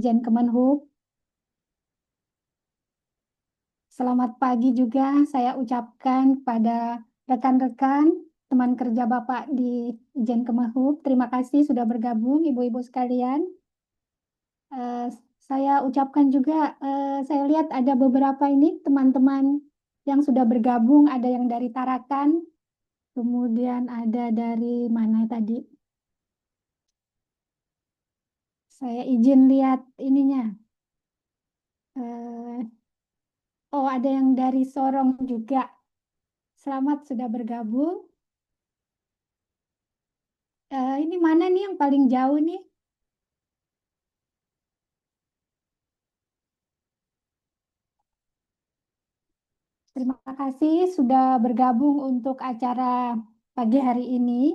Ijen Kemenhub. Selamat pagi juga saya ucapkan kepada rekan-rekan teman kerja Bapak di Ijen Kemenhub. Terima kasih sudah bergabung Ibu-ibu sekalian. Eh, saya ucapkan juga, saya lihat ada beberapa ini teman-teman yang sudah bergabung, ada yang dari Tarakan, kemudian ada dari mana tadi? Saya izin lihat ininya. Eh, oh, ada yang dari Sorong juga. Selamat sudah bergabung. Ini mana nih yang paling jauh nih? Terima kasih sudah bergabung untuk acara pagi hari ini.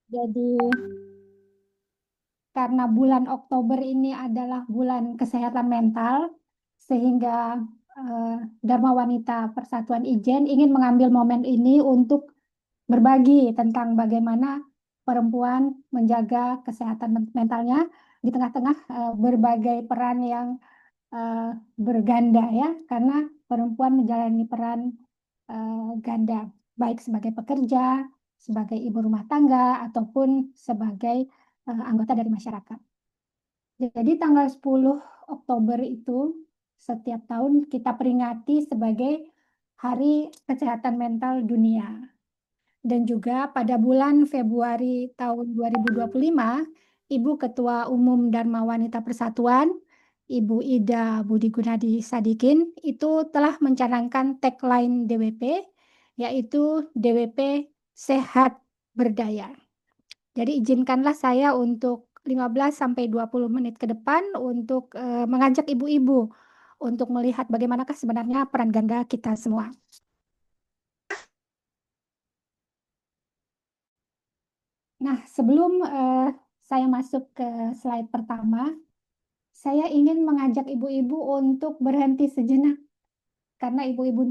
Jadi karena bulan Oktober ini adalah bulan kesehatan mental, sehingga eh, Dharma Wanita Persatuan Ijen ingin mengambil momen ini untuk berbagi tentang bagaimana perempuan menjaga kesehatan mentalnya di tengah-tengah berbagai peran yang eh, berganda ya, karena perempuan menjalani peran ganda, baik sebagai pekerja, sebagai ibu rumah tangga, ataupun sebagai anggota dari masyarakat. Jadi tanggal 10 Oktober itu setiap tahun kita peringati sebagai Hari Kesehatan Mental Dunia. Dan juga pada bulan Februari tahun 2025, Ibu Ketua Umum Dharma Wanita Persatuan, Ibu Ida Budi Gunadi Sadikin, itu telah mencanangkan tagline DWP, yaitu DWP Sehat Berdaya. Jadi izinkanlah saya untuk 15 sampai 20 menit ke depan untuk mengajak ibu-ibu untuk melihat bagaimanakah sebenarnya peran ganda kita semua. Nah, sebelum saya masuk ke slide pertama, saya ingin mengajak ibu-ibu untuk berhenti sejenak karena ibu-ibu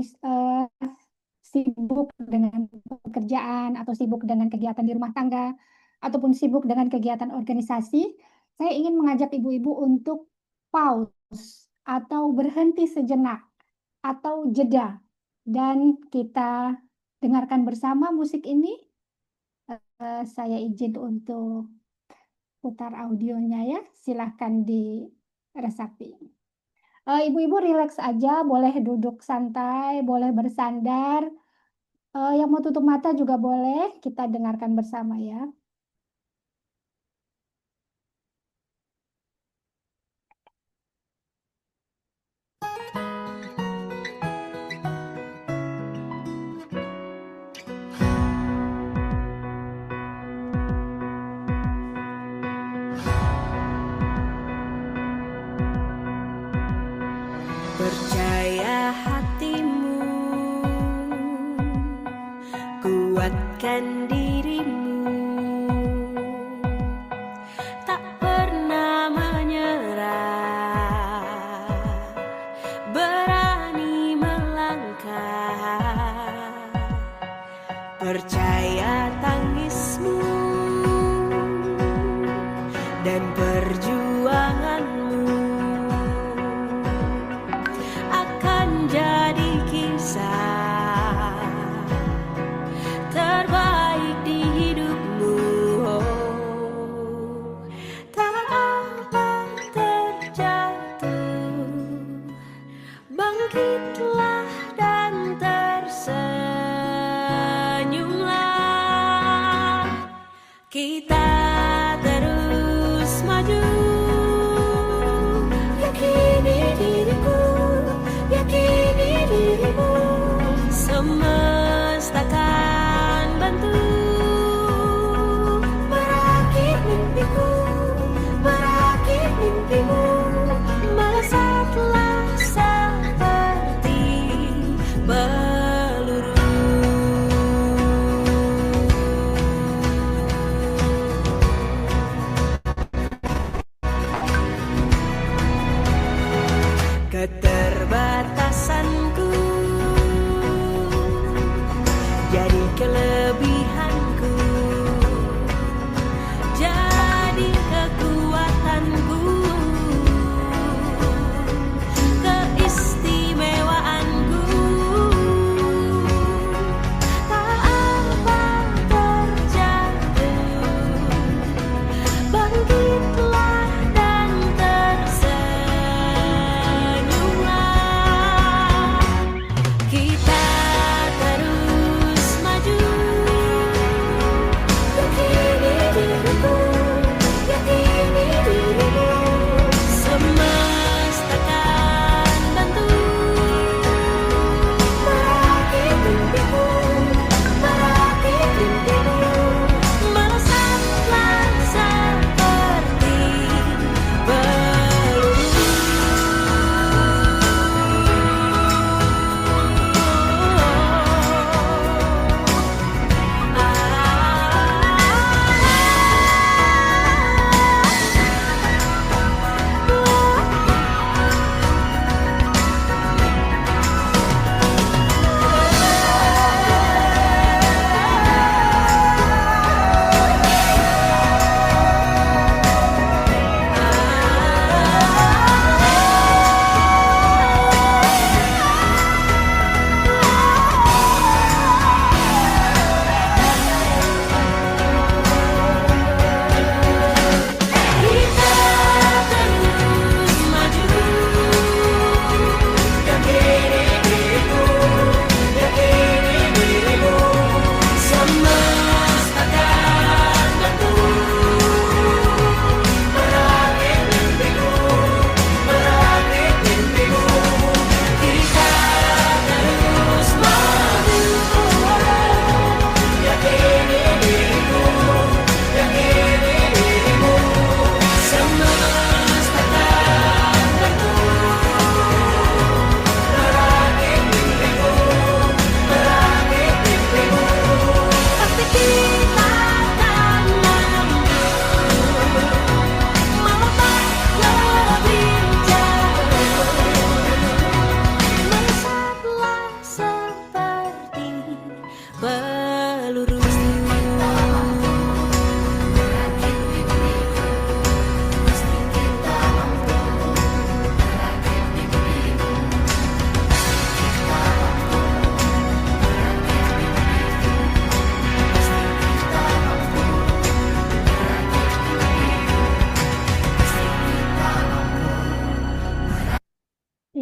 sibuk dengan pekerjaan atau sibuk dengan kegiatan di rumah tangga ataupun sibuk dengan kegiatan organisasi. Saya ingin mengajak ibu-ibu untuk pause atau berhenti sejenak atau jeda dan kita dengarkan bersama musik ini. Saya izin untuk putar audionya ya, silahkan diresapi. Ibu-ibu rileks aja, boleh duduk santai, boleh bersandar. Yang mau tutup mata juga boleh, kita dengarkan bersama ya. Percaya hatimu, kuatkan dirimu, tak pernah menyerah, berani melangkah, percaya tangismu dan perjuanganmu jadi kisah terbaik di hidupmu. Tak apa terjatuh, bangkitlah dan tersenyumlah. Kita terus maju, yakini diriku, yakini dirimu, semesta akan bantu merakit mimpiku, merakit mimpimu, melesatlah seperti peluru. Keterbatasanku jadi kelebihanku, jadi kekuatanku.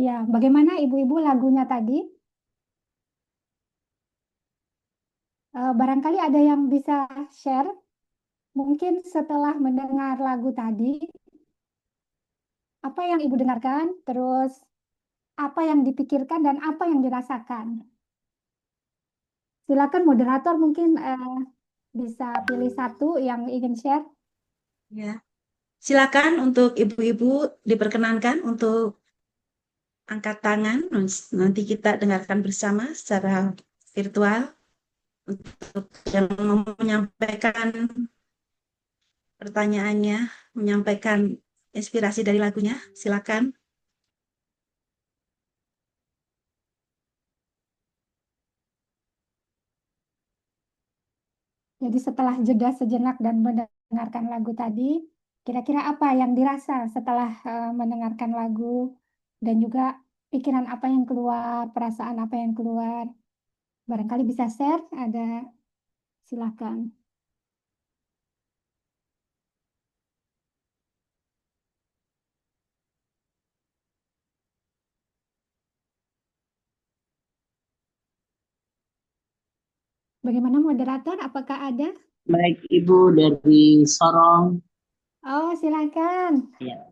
Ya, bagaimana ibu-ibu lagunya tadi? Barangkali ada yang bisa share, mungkin setelah mendengar lagu tadi, apa yang ibu dengarkan, terus apa yang dipikirkan dan apa yang dirasakan. Silakan moderator mungkin bisa pilih satu yang ingin share. Ya, silakan untuk ibu-ibu diperkenankan untuk angkat tangan. Nanti kita dengarkan bersama secara virtual untuk yang mau menyampaikan pertanyaannya, menyampaikan inspirasi dari lagunya. Silakan. Jadi setelah jeda sejenak dan mendengarkan lagu tadi, kira-kira apa yang dirasa setelah mendengarkan lagu dan juga pikiran apa yang keluar, perasaan apa yang keluar. Barangkali bisa share, ada silakan. Bagaimana moderator? Apakah ada? Baik, Ibu dari Sorong. Oh, silakan. Ya.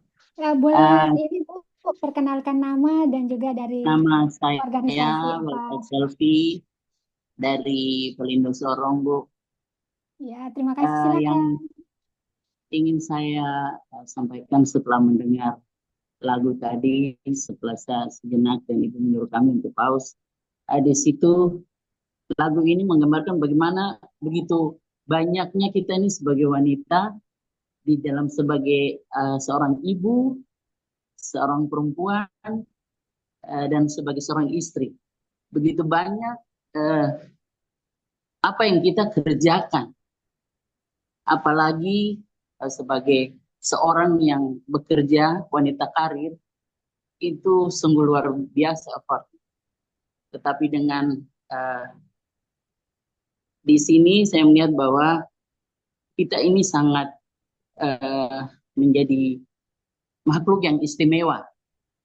Boleh Eh, ini Bu, perkenalkan nama dan juga dari Nama saya organisasi apa? Walter Selvi dari Pelindo Sorong, Bu. Ya, terima kasih. Yang Silakan. ingin saya sampaikan setelah mendengar lagu tadi, setelah saya sejenak dan Ibu menyuruh kami untuk pause. Di situ lagu ini menggambarkan bagaimana begitu banyaknya kita ini sebagai wanita di dalam sebagai seorang ibu, seorang perempuan, dan sebagai seorang istri. Begitu banyak eh, apa yang kita kerjakan, apalagi sebagai seorang yang bekerja, wanita karir, itu sungguh luar biasa effort. Tetapi dengan eh, di sini saya melihat bahwa kita ini sangat menjadi makhluk yang istimewa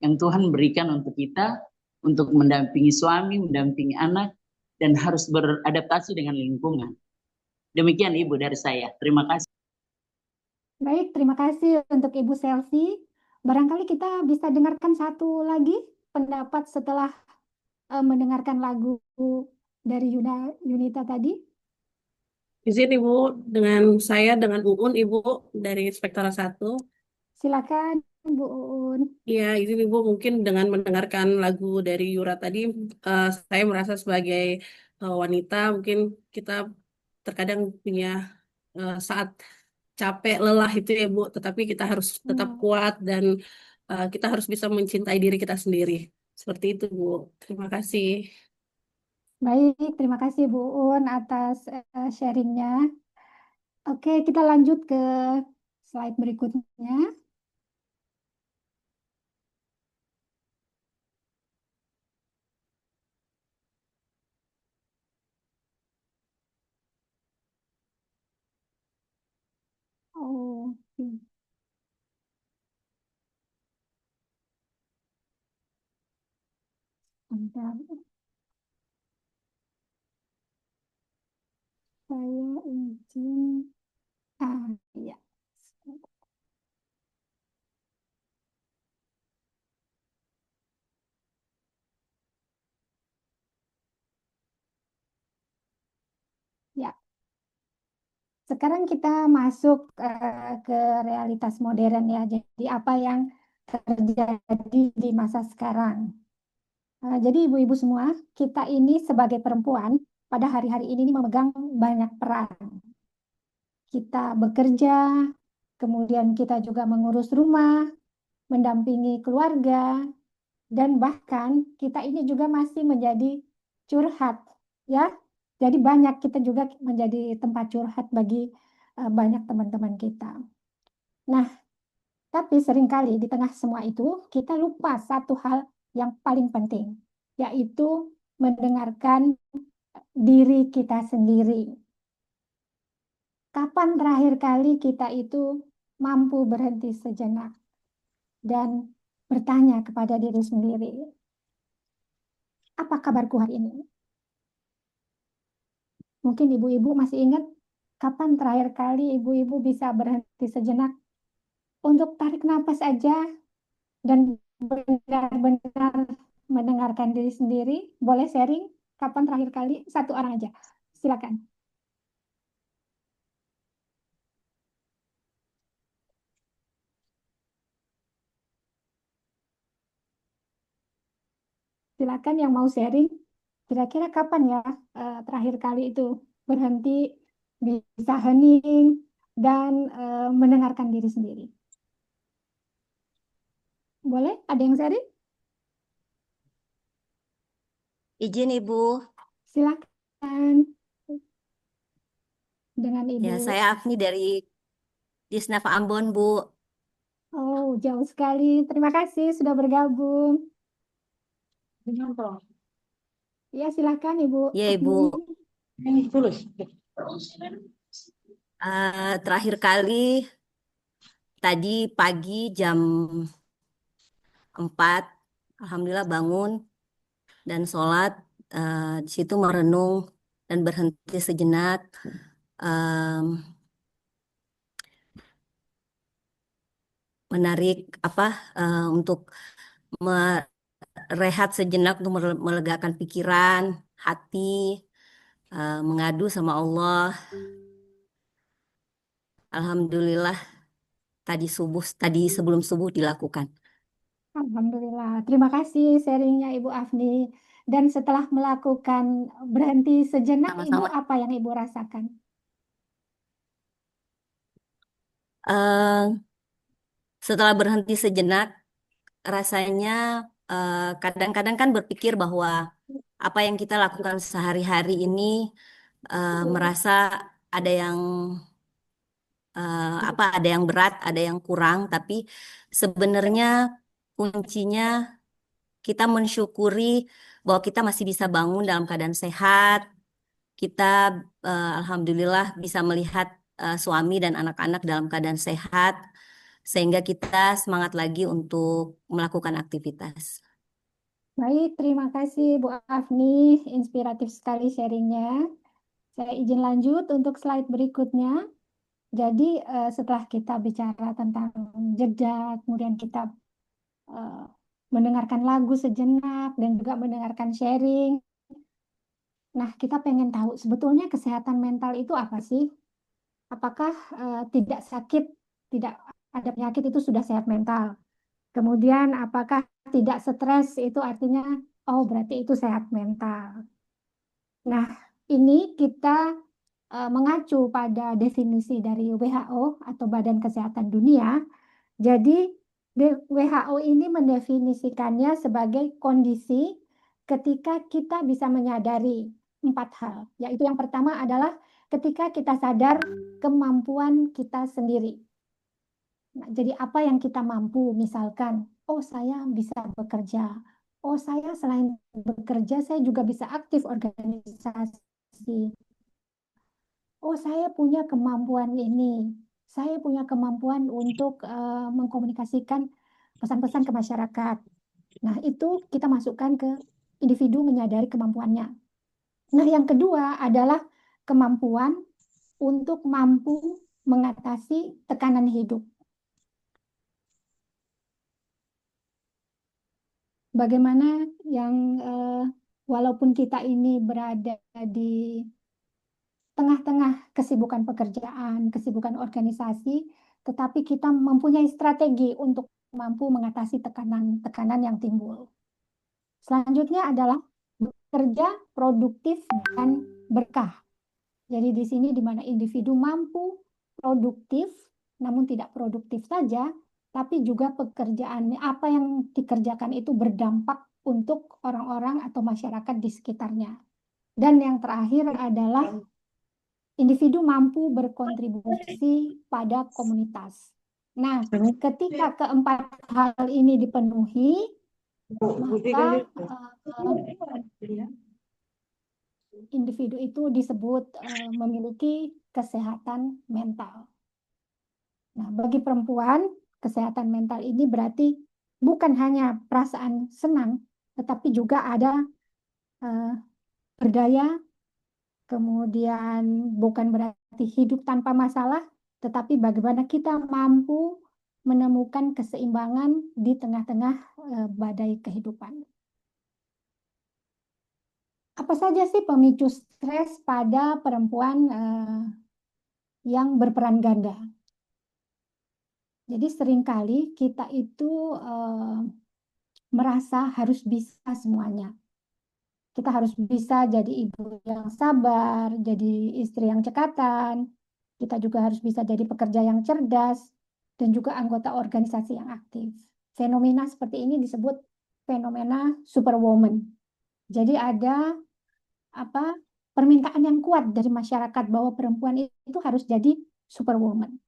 yang Tuhan berikan untuk kita untuk mendampingi suami, mendampingi anak, dan harus beradaptasi dengan lingkungan. Demikian Ibu dari saya. Terima kasih. Baik, terima kasih untuk Ibu Selvi. Barangkali kita bisa dengarkan satu lagi pendapat setelah mendengarkan lagu dari Yunita tadi. Izin Ibu dengan saya dengan Uun Ibu dari Spektora 1. Silakan Bu Uun. Ya, izin Ibu mungkin dengan mendengarkan lagu dari Yura tadi saya merasa sebagai wanita mungkin kita terkadang punya saat capek lelah itu ya Bu, tetapi kita harus tetap kuat dan kita harus bisa mencintai diri kita sendiri. Seperti itu Bu. Terima kasih. Baik, terima kasih Bu Uun atas sharingnya. Oke, kita lanjut ke slide berikutnya. Oh, bentar. Saya izin. Ya. Ya. Sekarang kita masuk ke realitas modern ya. Jadi apa yang terjadi di masa sekarang. Jadi ibu-ibu semua, kita ini sebagai perempuan pada hari-hari ini memegang banyak peran. Kita bekerja, kemudian kita juga mengurus rumah, mendampingi keluarga, dan bahkan kita ini juga masih menjadi curhat, ya. Jadi banyak kita juga menjadi tempat curhat bagi banyak teman-teman kita. Nah, tapi seringkali di tengah semua itu kita lupa satu hal yang paling penting, yaitu mendengarkan diri kita sendiri. Kapan terakhir kali kita itu mampu berhenti sejenak dan bertanya kepada diri sendiri, apa kabarku hari ini? Mungkin ibu-ibu masih ingat kapan terakhir kali ibu-ibu bisa berhenti sejenak untuk tarik napas aja dan benar-benar mendengarkan diri sendiri. Boleh sharing kapan terakhir kali? Satu orang aja. Silakan. Silakan yang mau sharing. Kira-kira kapan ya terakhir kali itu berhenti, bisa hening, dan mendengarkan diri sendiri. Boleh? Ada yang sharing? Izin Ibu, Silakan. Dengan ya Ibu. saya Afni dari Disnav Ambon Bu. Oh, jauh sekali. Terima kasih sudah bergabung. Ya, silakan Ibu Ya Ibu, Afni. terakhir kali tadi pagi jam 4, Alhamdulillah bangun dan sholat, di situ merenung dan berhenti sejenak, menarik untuk merehat sejenak untuk melegakan pikiran, hati, mengadu sama Allah. Alhamdulillah tadi sebelum subuh dilakukan. Alhamdulillah. Terima kasih sharingnya Ibu Afni. Dan setelah melakukan berhenti sejenak, Ibu Sama-sama. apa yang Ibu rasakan? Eh, Setelah berhenti sejenak, rasanya kadang-kadang kan berpikir bahwa apa yang kita lakukan sehari-hari ini merasa ada yang ada yang berat, ada yang kurang, tapi sebenarnya kuncinya kita mensyukuri bahwa kita masih bisa bangun dalam keadaan sehat. Kita alhamdulillah bisa melihat suami dan anak-anak dalam keadaan sehat, sehingga kita semangat lagi untuk melakukan aktivitas. Baik, terima kasih Bu Afni. Inspiratif sekali sharingnya. Saya izin lanjut untuk slide berikutnya. Jadi setelah kita bicara tentang jeda, kemudian kita eh, mendengarkan lagu sejenak dan juga mendengarkan sharing. Nah, kita pengen tahu sebetulnya kesehatan mental itu apa sih? Apakah tidak sakit, tidak ada penyakit itu sudah sehat mental? Kemudian apakah tidak stres itu artinya oh berarti itu sehat mental. Nah, ini kita mengacu pada definisi dari WHO atau Badan Kesehatan Dunia. Jadi WHO ini mendefinisikannya sebagai kondisi ketika kita bisa menyadari 4 hal. Yaitu yang pertama adalah ketika kita sadar kemampuan kita sendiri. Nah, jadi apa yang kita mampu, misalkan, oh saya bisa bekerja, oh saya selain bekerja, saya juga bisa aktif organisasi, oh saya punya kemampuan ini, saya punya kemampuan untuk mengkomunikasikan pesan-pesan ke masyarakat. Nah, itu kita masukkan ke individu menyadari kemampuannya. Nah, yang kedua adalah kemampuan untuk mampu mengatasi tekanan hidup. Bagaimana yang walaupun kita ini berada di tengah-tengah kesibukan pekerjaan, kesibukan organisasi, tetapi kita mempunyai strategi untuk mampu mengatasi tekanan-tekanan yang timbul. Selanjutnya adalah bekerja produktif dan berkah. Jadi di sini di mana individu mampu produktif, namun tidak produktif saja, tapi juga pekerjaannya apa yang dikerjakan itu berdampak untuk orang-orang atau masyarakat di sekitarnya. Dan yang terakhir adalah individu mampu berkontribusi pada komunitas. Nah, ketika keempat hal ini dipenuhi, maka individu itu disebut memiliki kesehatan mental. Nah, bagi perempuan, kesehatan mental ini berarti bukan hanya perasaan senang, tetapi juga ada berdaya, kemudian bukan berarti hidup tanpa masalah, tetapi bagaimana kita mampu menemukan keseimbangan di tengah-tengah badai kehidupan. Apa saja sih pemicu stres pada perempuan yang berperan ganda? Jadi seringkali kita itu merasa harus bisa semuanya. Kita harus bisa jadi ibu yang sabar, jadi istri yang cekatan. Kita juga harus bisa jadi pekerja yang cerdas dan juga anggota organisasi yang aktif. Fenomena seperti ini disebut fenomena superwoman. Jadi ada apa permintaan yang kuat dari masyarakat bahwa perempuan itu harus jadi superwoman.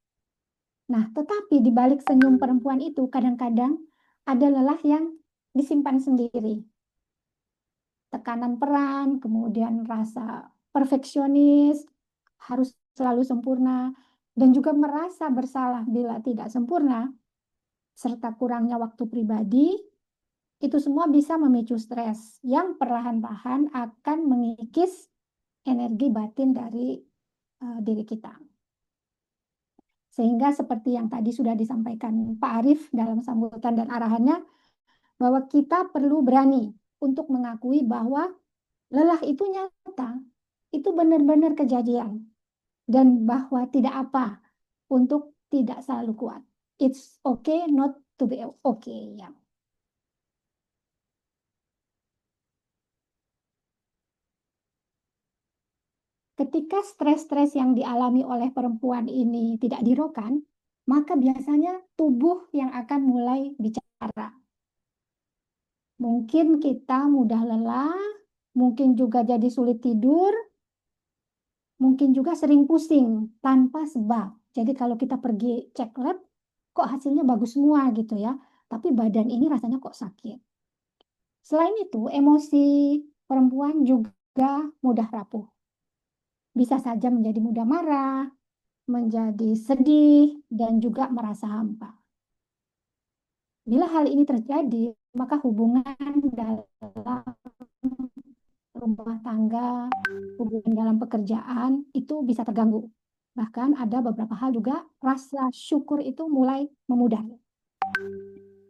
Nah, tetapi di balik senyum perempuan itu kadang-kadang ada lelah yang disimpan sendiri. Tekanan peran, kemudian rasa perfeksionis, harus selalu sempurna, dan juga merasa bersalah bila tidak sempurna, serta kurangnya waktu pribadi, itu semua bisa memicu stres yang perlahan-lahan akan mengikis energi batin dari diri kita. Sehingga seperti yang tadi sudah disampaikan Pak Arief dalam sambutan dan arahannya, bahwa kita perlu berani untuk mengakui bahwa lelah itu nyata, itu benar-benar kejadian, dan bahwa tidak apa untuk tidak selalu kuat. It's okay not to be okay, ya. Ketika stres-stres yang dialami oleh perempuan ini tidak dirokan, maka biasanya tubuh yang akan mulai bicara. Mungkin kita mudah lelah, mungkin juga jadi sulit tidur, mungkin juga sering pusing tanpa sebab. Jadi kalau kita pergi cek lab, kok hasilnya bagus semua gitu ya, tapi badan ini rasanya kok sakit. Selain itu, emosi perempuan juga mudah rapuh. Bisa saja menjadi mudah marah, menjadi sedih, dan juga merasa hampa. Bila hal ini terjadi, maka hubungan dalam rumah tangga, hubungan dalam pekerjaan itu bisa terganggu. Bahkan ada beberapa hal juga rasa syukur itu mulai memudar.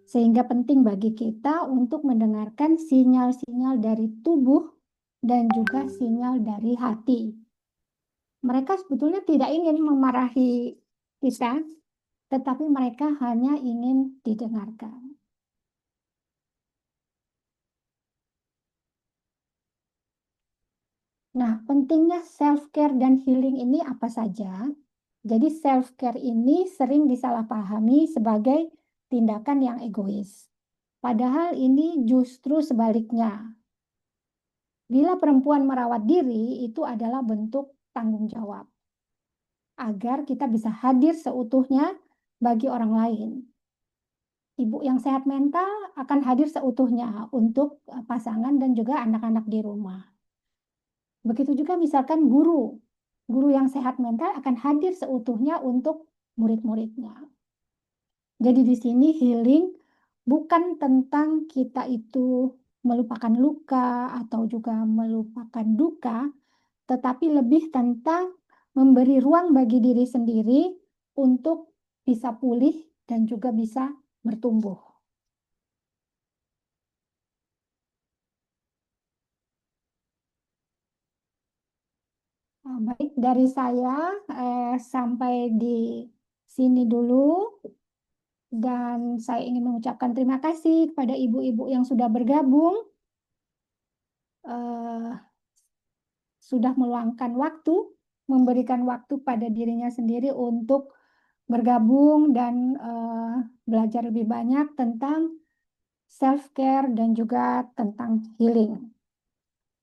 Sehingga penting bagi kita untuk mendengarkan sinyal-sinyal dari tubuh dan juga sinyal dari hati. Mereka sebetulnya tidak ingin memarahi kita, tetapi mereka hanya ingin didengarkan. Nah, pentingnya self-care dan healing ini apa saja? Jadi self-care ini sering disalahpahami sebagai tindakan yang egois. Padahal ini justru sebaliknya. Bila perempuan merawat diri, itu adalah bentuk tanggung jawab. Agar kita bisa hadir seutuhnya bagi orang lain. Ibu yang sehat mental akan hadir seutuhnya untuk pasangan dan juga anak-anak di rumah. Begitu juga misalkan guru yang sehat mental akan hadir seutuhnya untuk murid-muridnya. Jadi di sini healing bukan tentang kita itu melupakan luka atau juga melupakan duka, tetapi lebih tentang memberi ruang bagi diri sendiri untuk bisa pulih dan juga bisa bertumbuh. Baik, dari saya sampai di sini dulu. Dan saya ingin mengucapkan terima kasih kepada ibu-ibu yang sudah bergabung, sudah meluangkan waktu, memberikan waktu pada dirinya sendiri untuk bergabung dan belajar lebih banyak tentang self-care dan juga tentang healing.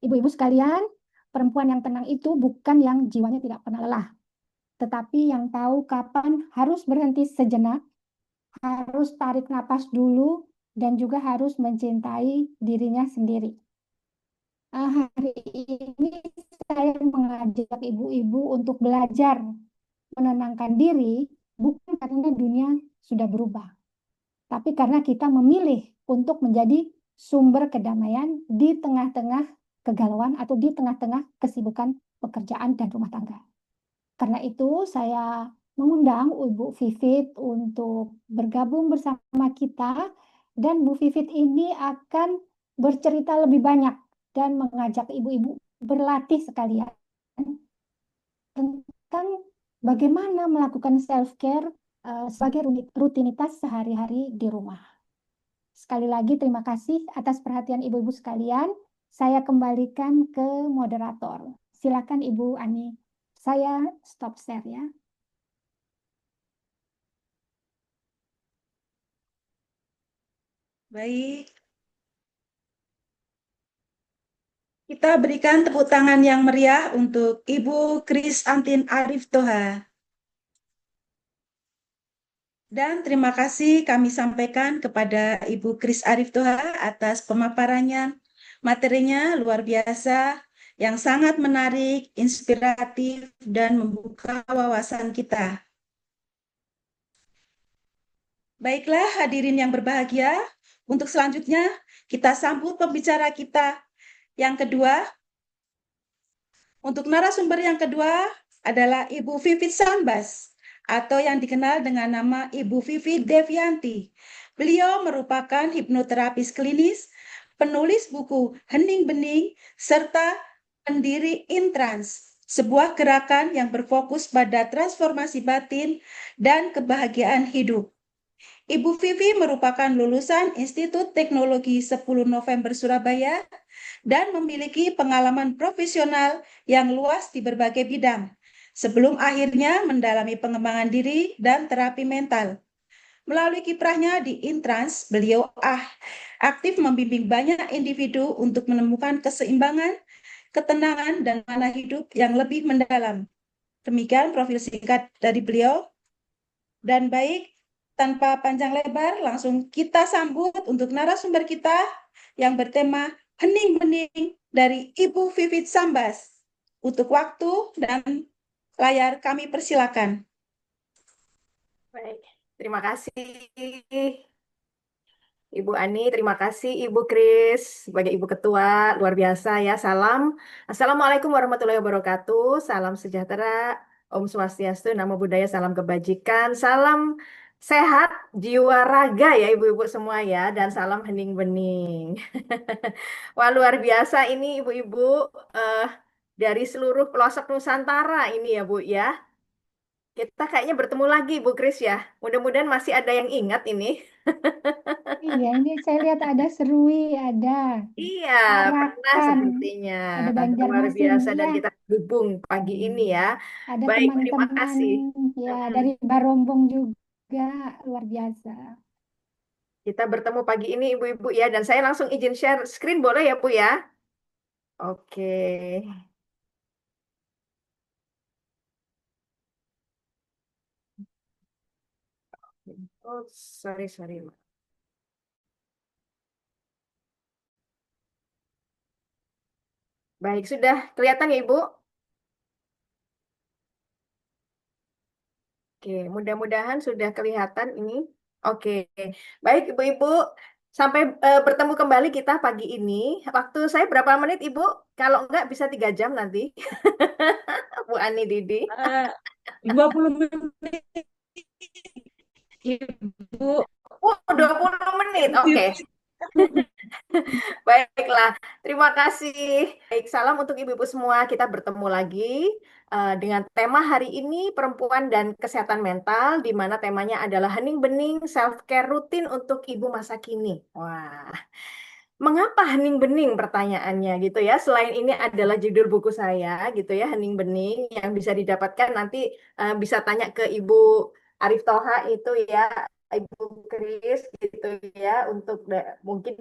Ibu-ibu sekalian, perempuan yang tenang itu bukan yang jiwanya tidak pernah lelah, tetapi yang tahu kapan harus berhenti sejenak, harus tarik napas dulu, dan juga harus mencintai dirinya sendiri. Hari ini saya mengajak ibu-ibu untuk belajar menenangkan diri, bukan karena dunia sudah berubah, tapi karena kita memilih untuk menjadi sumber kedamaian di tengah-tengah kegalauan atau di tengah-tengah kesibukan pekerjaan dan rumah tangga. Karena itu saya mengundang Ibu Vivit untuk bergabung bersama kita, dan Bu Vivit ini akan bercerita lebih banyak dan mengajak ibu-ibu berlatih sekalian tentang bagaimana melakukan self-care sebagai rutinitas sehari-hari di rumah. Sekali lagi terima kasih atas perhatian ibu-ibu sekalian. Saya kembalikan ke moderator. Silakan Ibu Ani. Saya stop share ya. Baik, kita berikan tepuk tangan yang meriah untuk Ibu Kris Antin Arif Toha. Dan terima kasih kami sampaikan kepada Ibu Kris Arif Toha atas pemaparannya. Materinya luar biasa, yang sangat menarik, inspiratif, dan membuka wawasan kita. Baiklah hadirin yang berbahagia, untuk selanjutnya kita sambut pembicara kita yang kedua. Untuk narasumber yang kedua adalah Ibu Vivit Sambas, atau yang dikenal dengan nama Ibu Vivi Devianti. Beliau merupakan hipnoterapis klinis, penulis buku Hening Bening, serta pendiri Intrans, sebuah gerakan yang berfokus pada transformasi batin dan kebahagiaan hidup. Ibu Vivi merupakan lulusan Institut Teknologi 10 November Surabaya dan memiliki pengalaman profesional yang luas di berbagai bidang, sebelum akhirnya mendalami pengembangan diri dan terapi mental. Melalui kiprahnya di Intrans, beliau aktif membimbing banyak individu untuk menemukan keseimbangan, ketenangan, dan makna hidup yang lebih mendalam. Demikian profil singkat dari beliau. Dan baik, tanpa panjang lebar, langsung kita sambut untuk narasumber kita yang bertema Hening Bening dari Ibu Vivit Sambas. Untuk waktu dan layar kami persilakan. Baik, terima kasih Ibu Ani, terima kasih Ibu Kris sebagai Ibu Ketua, luar biasa ya. Salam. Assalamualaikum warahmatullahi wabarakatuh. Salam sejahtera, Om Swastiastu, Namo Buddhaya, salam kebajikan, salam sehat, jiwa raga ya Ibu-Ibu semua ya, dan salam hening bening. Wah, luar biasa ini Ibu-Ibu dari seluruh pelosok Nusantara ini ya Bu ya. Kita kayaknya bertemu lagi Bu Kris ya. Mudah-mudahan masih ada yang ingat ini. Iya, ini saya lihat ada Serui, ada Iya, pernah Tarakan, sepertinya. ada Luar Banjarmasin, biasa dan ya. kita hubung pagi ini ya. Ada Baik, terima teman-teman kasih. ya Mm-mm. dari Barombong juga, luar biasa. Kita bertemu pagi ini Ibu-Ibu ya, dan saya langsung izin share screen boleh ya Bu ya? Oke. Oh, sorry. Baik, sudah kelihatan ya Ibu? Oke, mudah-mudahan sudah kelihatan ini. Oke, baik Ibu-Ibu, sampai bertemu kembali kita pagi ini. Waktu saya berapa menit Ibu? Kalau enggak bisa 3 jam nanti. Bu Ani Didi. 20 menit, Ibu. Oh, 20 menit. Oke. Baiklah, terima kasih. Baik, salam untuk ibu-ibu semua. Kita bertemu lagi dengan tema hari ini perempuan dan kesehatan mental, di mana temanya adalah hening bening self-care rutin untuk ibu masa kini. Wah, mengapa hening bening pertanyaannya gitu ya. Selain ini adalah judul buku saya gitu ya, Hening Bening, yang bisa didapatkan nanti bisa tanya ke Ibu Arif Toha itu ya, Ibu Kris gitu ya, untuk mungkin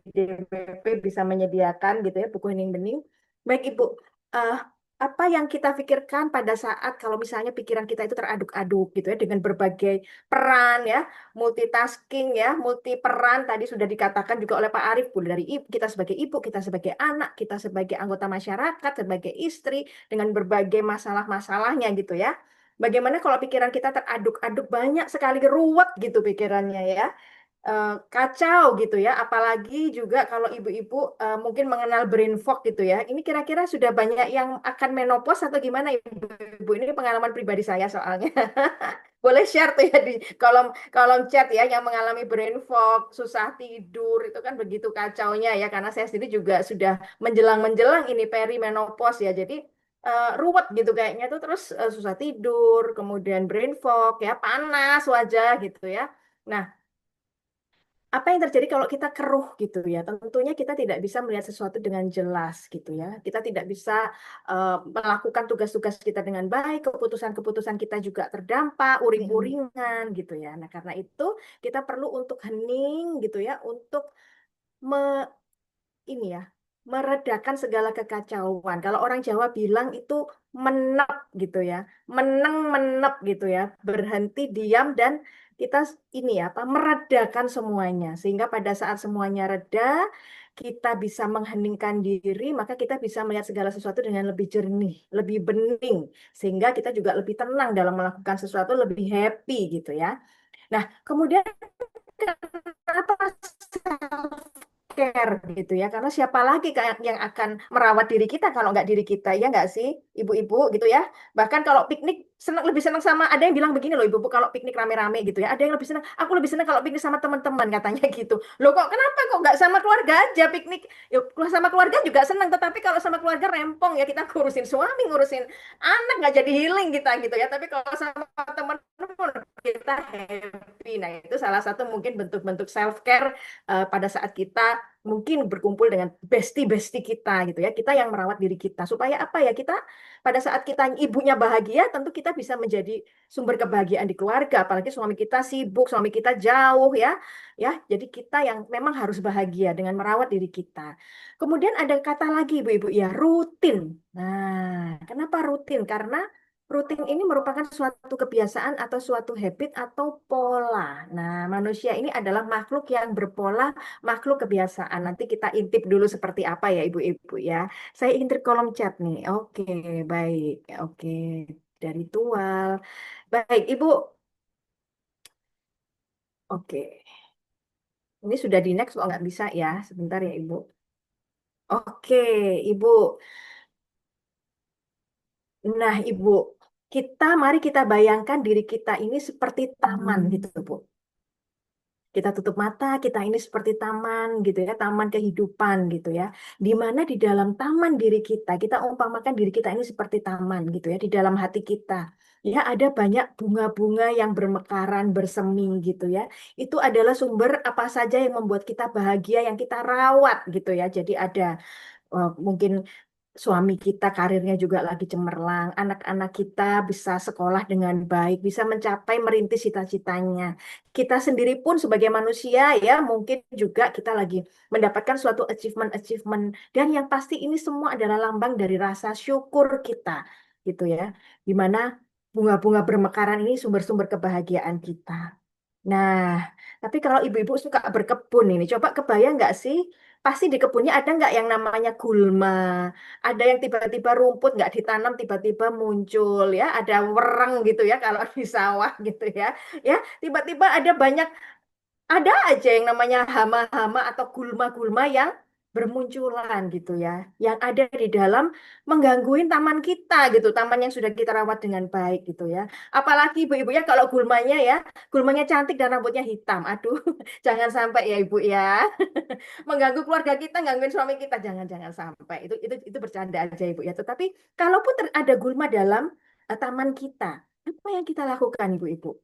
DBP bisa menyediakan gitu ya buku Hening Bening. Baik Ibu, eh, apa yang kita pikirkan pada saat kalau misalnya pikiran kita itu teraduk-aduk gitu ya dengan berbagai peran ya, multitasking ya, multi peran tadi sudah dikatakan juga oleh Pak Arief, mulai dari kita sebagai ibu, kita sebagai anak, kita sebagai anggota masyarakat, sebagai istri dengan berbagai masalah-masalahnya gitu ya. Bagaimana kalau pikiran kita teraduk-aduk banyak sekali ruwet gitu pikirannya ya. Kacau gitu ya. Apalagi juga kalau ibu-ibu mungkin mengenal brain fog gitu ya. Ini kira-kira sudah banyak yang akan menopause atau gimana ibu-ibu? Ini pengalaman pribadi saya soalnya. Boleh share tuh ya di kolom kolom chat ya yang mengalami brain fog, susah tidur itu kan begitu kacaunya ya karena saya sendiri juga sudah menjelang-menjelang ini perimenopause ya. Jadi ruwet gitu kayaknya tuh terus susah tidur, kemudian brain fog ya, panas wajah gitu ya. Nah, apa yang terjadi kalau kita keruh gitu ya? Tentunya kita tidak bisa melihat sesuatu dengan jelas gitu ya. Kita tidak bisa melakukan tugas-tugas kita dengan baik, keputusan-keputusan kita juga terdampak, uring-uringan gitu ya. Nah, karena itu kita perlu untuk hening gitu ya, untuk ini ya, meredakan segala kekacauan. Kalau orang Jawa bilang itu menep gitu ya, meneng-menep gitu ya, berhenti diam dan kita ini ya, apa meredakan semuanya. Sehingga pada saat semuanya reda, kita bisa mengheningkan diri, maka kita bisa melihat segala sesuatu dengan lebih jernih, lebih bening, sehingga kita juga lebih tenang dalam melakukan sesuatu, lebih happy gitu ya. Nah, kemudian kenapa care gitu ya karena siapa lagi yang akan merawat diri kita kalau nggak diri kita ya nggak sih ibu-ibu gitu ya bahkan kalau piknik lebih senang sama ada yang bilang begini loh ibu-ibu kalau piknik rame-rame gitu ya ada yang lebih senang aku lebih senang kalau piknik sama teman-teman katanya gitu loh kok kenapa kok nggak sama keluarga aja piknik yuk sama keluarga juga senang tetapi kalau sama keluarga rempong ya kita ngurusin suami ngurusin anak nggak jadi healing kita gitu ya tapi kalau sama teman kita happy nah itu salah satu mungkin bentuk-bentuk self care pada saat kita mungkin berkumpul dengan bestie-bestie kita gitu ya. Kita yang merawat diri kita supaya apa ya? Kita pada saat kita ibunya bahagia, tentu kita bisa menjadi sumber kebahagiaan di keluarga. Apalagi suami kita sibuk, suami kita jauh ya. Ya, jadi kita yang memang harus bahagia dengan merawat diri kita. Kemudian ada kata lagi Ibu-ibu ya, rutin. Nah, kenapa rutin? Karena rutin ini merupakan suatu kebiasaan atau suatu habit atau pola. Nah, manusia ini adalah makhluk yang berpola makhluk kebiasaan. Nanti kita intip dulu seperti apa ya ibu-ibu ya. Saya intip kolom chat nih. Oke, baik. Oke, dari Tual. Baik, Ibu. Oke. Ini sudah di next kok nggak bisa ya. Sebentar ya Ibu. Oke, Ibu. Nah, Ibu, mari kita bayangkan diri kita ini seperti taman gitu, Bu. Kita tutup mata, kita ini seperti taman gitu ya, taman kehidupan gitu ya. Di mana di dalam taman diri kita umpamakan diri kita ini seperti taman gitu ya, di dalam hati kita. Ya, ada banyak bunga-bunga yang bermekaran, bersemi gitu ya. Itu adalah sumber apa saja yang membuat kita bahagia, yang kita rawat gitu ya. Jadi ada mungkin suami kita karirnya juga lagi cemerlang, anak-anak kita bisa sekolah dengan baik, bisa mencapai merintis cita-citanya. Kita sendiri pun sebagai manusia ya mungkin juga kita lagi mendapatkan suatu achievement-achievement dan yang pasti ini semua adalah lambang dari rasa syukur kita gitu ya. Di mana bunga-bunga bermekaran ini sumber-sumber kebahagiaan kita. Nah, tapi kalau ibu-ibu suka berkebun ini, coba kebayang nggak sih? Pasti di kebunnya ada nggak yang namanya gulma? Ada yang tiba-tiba rumput nggak ditanam, tiba-tiba muncul ya. Ada wereng gitu ya kalau di sawah gitu ya. Ya, tiba-tiba ada aja yang namanya hama-hama atau gulma-gulma yang bermunculan gitu ya, yang ada di dalam menggangguin taman kita gitu, taman yang sudah kita rawat dengan baik gitu ya. Apalagi ibu-ibu ya kalau gulmanya cantik dan rambutnya hitam, aduh, jangan sampai ya ibu ya, mengganggu keluarga kita, gangguin suami kita, jangan sampai. Itu bercanda aja ibu ya. Tetapi kalaupun ada gulma dalam taman kita, apa yang kita lakukan ibu-ibu?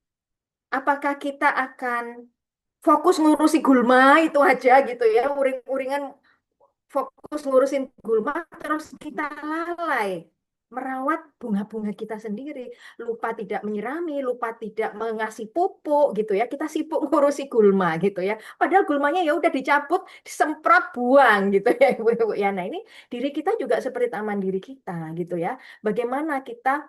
Apakah kita akan fokus ngurusi gulma itu aja gitu ya, uring-uringan fokus ngurusin gulma terus kita lalai merawat bunga-bunga kita sendiri, lupa tidak menyirami, lupa tidak mengasih pupuk gitu ya. Kita sibuk ngurusi gulma gitu ya. Padahal gulmanya ya udah dicabut, disemprot, buang gitu ya, Ibu-ibu ya. Nah, ini diri kita juga seperti taman diri kita gitu ya. Bagaimana kita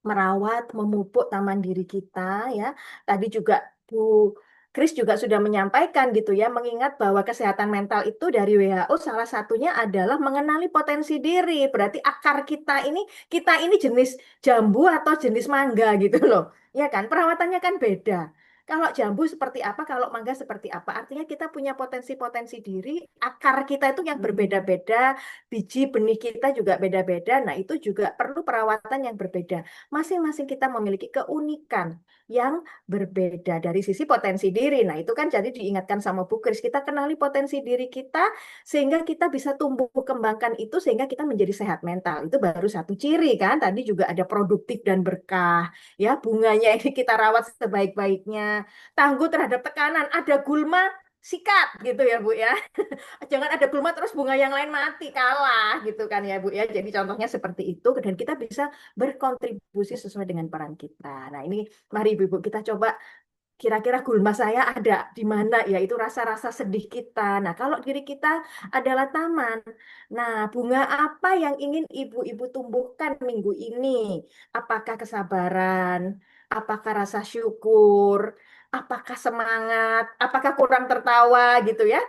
merawat, memupuk taman diri kita ya. Tadi juga Bu Chris juga sudah menyampaikan gitu ya, mengingat bahwa kesehatan mental itu dari WHO salah satunya adalah mengenali potensi diri. Berarti akar kita ini jenis jambu atau jenis mangga gitu loh. Ya kan? Perawatannya kan beda. Kalau jambu seperti apa, kalau mangga seperti apa. Artinya kita punya potensi-potensi diri, akar kita itu yang berbeda-beda, biji benih kita juga beda-beda. Nah, itu juga perlu perawatan yang berbeda. Masing-masing kita memiliki keunikan yang berbeda dari sisi potensi diri. Nah, itu kan jadi diingatkan sama Bu Kris, kita kenali potensi diri kita sehingga kita bisa tumbuh kembangkan itu sehingga kita menjadi sehat mental. Itu baru satu ciri kan. Tadi juga ada produktif dan berkah. Ya, bunganya ini kita rawat sebaik-baiknya. Tangguh terhadap tekanan, ada gulma, sikat gitu ya, Bu ya. Jangan ada gulma terus bunga yang lain mati, kalah gitu kan ya, Bu ya. Jadi contohnya seperti itu dan kita bisa berkontribusi sesuai dengan peran kita. Nah, ini mari Ibu kita coba kira-kira gulma saya ada di mana ya, itu rasa-rasa sedih kita. Nah, kalau diri kita adalah taman. Nah, bunga apa yang ingin ibu-ibu tumbuhkan minggu ini? Apakah kesabaran? Apakah rasa syukur? Apakah semangat? Apakah kurang tertawa gitu ya?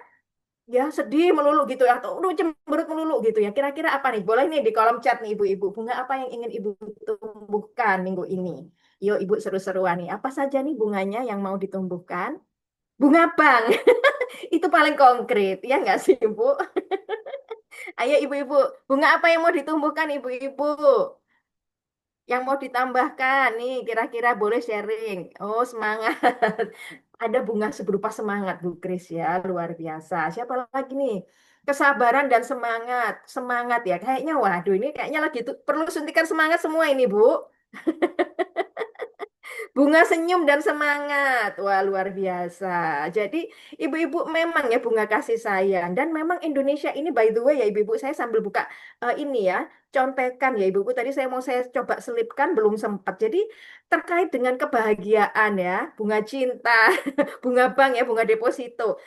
Ya sedih melulu gitu ya, atau cemberut melulu gitu ya. Kira-kira apa nih? Boleh nih di kolom chat nih ibu-ibu. Bunga apa yang ingin ibu tumbuhkan minggu ini? Yuk ibu seru-seruan nih. Apa saja nih bunganya yang mau ditumbuhkan? Bunga bang, itu paling konkret ya nggak sih ibu? Ayo ibu-ibu, bunga apa yang mau ditumbuhkan ibu-ibu? Yang mau ditambahkan nih, kira-kira boleh sharing. Oh, semangat. Ada bunga berupa semangat, Bu Kris ya, luar biasa. Siapa lagi nih? Kesabaran dan semangat. Semangat ya, kayaknya waduh ini kayaknya lagi tuh perlu suntikan semangat semua ini, Bu. Bunga senyum dan semangat. Wah, luar biasa. Jadi, ibu-ibu memang ya bunga kasih sayang. Dan memang Indonesia ini, by the way ya ibu-ibu, saya sambil buka ini ya, contekan ya ibu-ibu. Tadi saya coba selipkan, belum sempat. Jadi, terkait dengan kebahagiaan ya, bunga cinta, bunga bank ya, bunga deposito.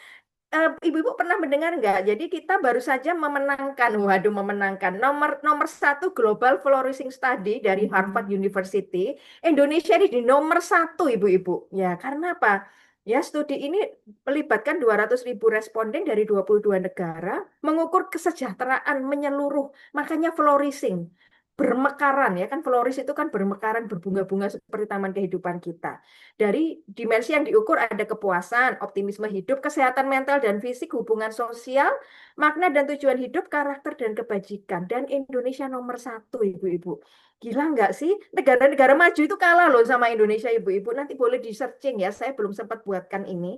Ibu-ibu pernah mendengar nggak? Jadi kita baru saja memenangkan, waduh memenangkan nomor nomor satu Global Flourishing Study dari Harvard University. Indonesia ini di nomor satu, ibu-ibu. Ya, karena apa? Ya, studi ini melibatkan 200.000 responden dari 22 negara, mengukur kesejahteraan menyeluruh, makanya flourishing. Bermekaran ya kan, flourish itu kan bermekaran, berbunga-bunga seperti taman kehidupan kita. Dari dimensi yang diukur ada kepuasan, optimisme hidup, kesehatan mental dan fisik, hubungan sosial, makna dan tujuan hidup, karakter dan kebajikan. Dan Indonesia nomor satu, ibu-ibu. Gila nggak sih? Negara-negara maju itu kalah loh sama Indonesia, ibu-ibu. Nanti boleh di-searching ya, saya belum sempat buatkan ini.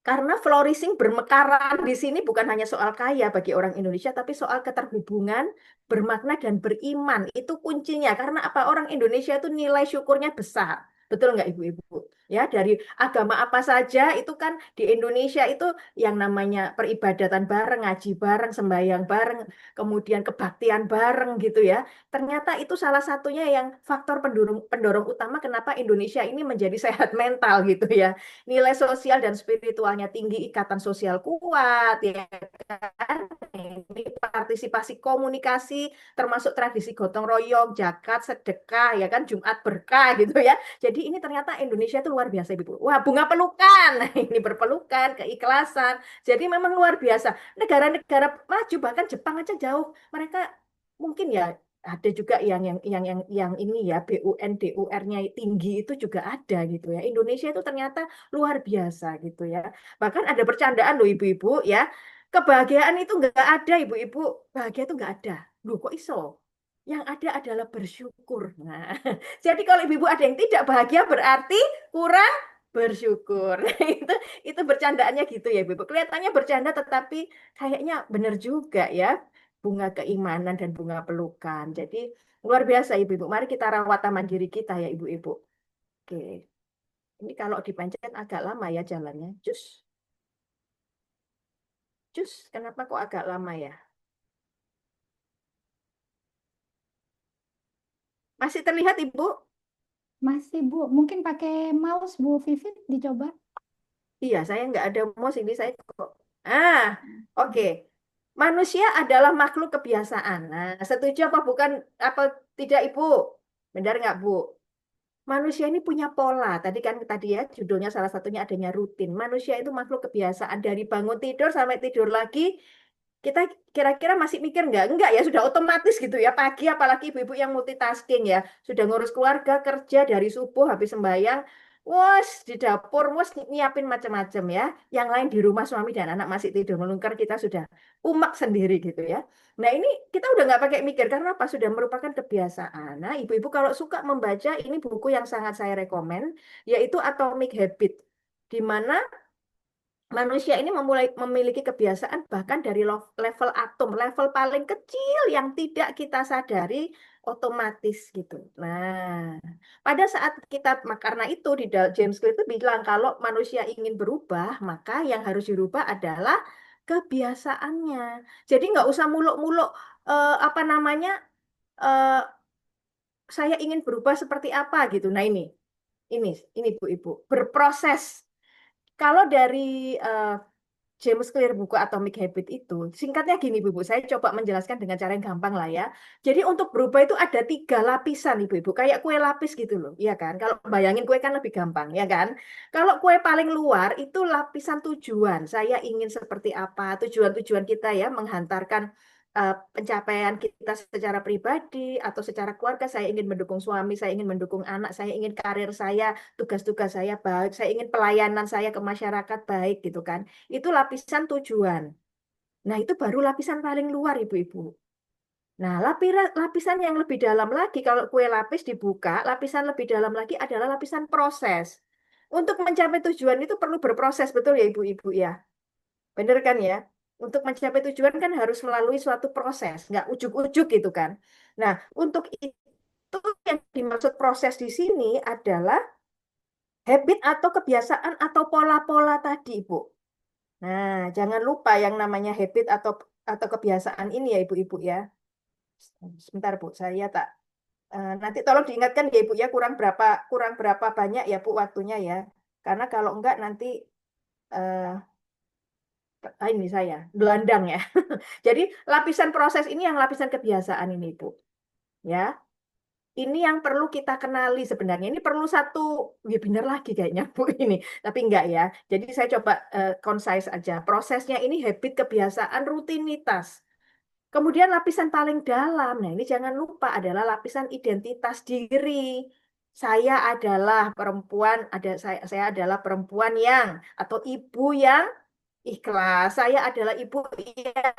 Karena flourishing bermekaran di sini bukan hanya soal kaya bagi orang Indonesia, tapi soal keterhubungan, bermakna, dan beriman. Itu kuncinya. Karena apa? Orang Indonesia itu nilai syukurnya besar. Betul nggak ibu-ibu? Ya, dari agama apa saja itu kan di Indonesia itu yang namanya peribadatan bareng, ngaji bareng, sembahyang bareng, kemudian kebaktian bareng gitu ya. Ternyata itu salah satunya yang faktor pendorong, pendorong utama kenapa Indonesia ini menjadi sehat mental gitu ya. Nilai sosial dan spiritualnya tinggi, ikatan sosial kuat, ya kan? Ini partisipasi komunikasi, termasuk tradisi gotong royong, zakat, sedekah, ya kan, Jumat berkah gitu ya. Jadi ini ternyata Indonesia itu luar biasa, Ibu. Wah, bunga pelukan. Nah, ini berpelukan, keikhlasan. Jadi memang luar biasa. Negara-negara maju, bahkan Jepang aja jauh. Mereka mungkin ya ada juga yang ini ya BUN DUR-nya tinggi itu juga ada gitu ya. Indonesia itu ternyata luar biasa gitu ya. Bahkan ada bercandaan loh ibu-ibu ya. Kebahagiaan itu nggak ada ibu-ibu. Bahagia itu nggak ada. Loh kok iso? Yang ada adalah bersyukur. Nah, jadi kalau ibu-ibu ada yang tidak bahagia berarti kurang bersyukur. Nah, itu bercandaannya gitu ya ibu-ibu. Kelihatannya bercanda tetapi kayaknya benar juga ya, bunga keimanan dan bunga pelukan. Jadi luar biasa ibu-ibu. Mari kita rawat taman diri kita ya ibu-ibu. Oke. Ini kalau dipencet agak lama ya jalannya. Cus. Cus, kenapa kok agak lama ya? Masih terlihat ibu? Masih Bu, mungkin pakai mouse Bu Vivit dicoba. Iya, saya nggak ada mouse ini saya kok. Oke. Manusia adalah makhluk kebiasaan. Nah, setuju apa bukan apa tidak Ibu? Benar nggak Bu? manusia ini punya pola. Tadi ya judulnya salah satunya adanya rutin. Manusia itu makhluk kebiasaan dari bangun tidur sampai tidur lagi. Kita kira-kira masih mikir nggak? Enggak ya, sudah otomatis gitu ya. Pagi apalagi ibu-ibu yang multitasking ya. Sudah ngurus keluarga, kerja dari subuh habis sembahyang. Wos di dapur, wos nyiapin macam-macam ya. Yang lain di rumah suami dan anak masih tidur melungker, kita sudah umak sendiri gitu ya. Nah ini kita udah nggak pakai mikir karena apa? Sudah merupakan kebiasaan. Nah ibu-ibu kalau suka membaca, ini buku yang sangat saya rekomen, yaitu Atomic Habit. Di mana manusia ini memiliki kebiasaan bahkan dari level atom, level paling kecil yang tidak kita sadari otomatis gitu. Nah, pada saat kita, karena itu di James Clear itu bilang kalau manusia ingin berubah, maka yang harus dirubah adalah kebiasaannya. Jadi nggak usah muluk-muluk apa namanya, eh, saya ingin berubah seperti apa gitu. Nah ini Bu-Ibu, berproses. Kalau dari eh, James Clear buku Atomic Habit itu, singkatnya gini Bu, saya coba menjelaskan dengan cara yang gampang lah ya. Jadi untuk berubah itu ada 3 lapisan Ibu-Ibu, kayak kue lapis gitu loh, ya kan? Kalau bayangin kue kan lebih gampang, ya kan? Kalau kue paling luar itu lapisan tujuan, saya ingin seperti apa, tujuan-tujuan kita ya, menghantarkan pencapaian kita secara pribadi atau secara keluarga, saya ingin mendukung suami, saya ingin mendukung anak, saya ingin karir saya, tugas-tugas saya baik, saya ingin pelayanan saya ke masyarakat baik gitu kan. Itu lapisan tujuan. Nah, itu baru lapisan paling luar, Ibu-ibu. Nah, lapisan yang lebih dalam lagi, kalau kue lapis dibuka, lapisan lebih dalam lagi adalah lapisan proses. Untuk mencapai tujuan itu perlu berproses, betul ya Ibu-ibu ya? Bener kan ya? Untuk mencapai tujuan kan harus melalui suatu proses, nggak ujuk-ujuk gitu kan. Nah, untuk itu yang dimaksud proses di sini adalah habit atau kebiasaan atau pola-pola tadi, Ibu. Nah, jangan lupa yang namanya habit atau kebiasaan ini ya Ibu-ibu ya. Sebentar Bu, saya tak nanti tolong diingatkan ya Ibu ya kurang berapa banyak ya Bu waktunya ya. Karena kalau enggak nanti ini saya gelandang ya. Jadi lapisan proses ini yang lapisan kebiasaan ini Bu. Ya. Ini yang perlu kita kenali sebenarnya. Ini perlu satu webinar lagi kayaknya Bu ini. Tapi enggak ya. Jadi saya coba concise aja. Prosesnya ini habit, kebiasaan, rutinitas. Kemudian lapisan paling dalam. Nah, ini jangan lupa adalah lapisan identitas diri. Saya adalah perempuan, saya adalah perempuan yang atau ibu yang ikhlas. Saya adalah ibu yang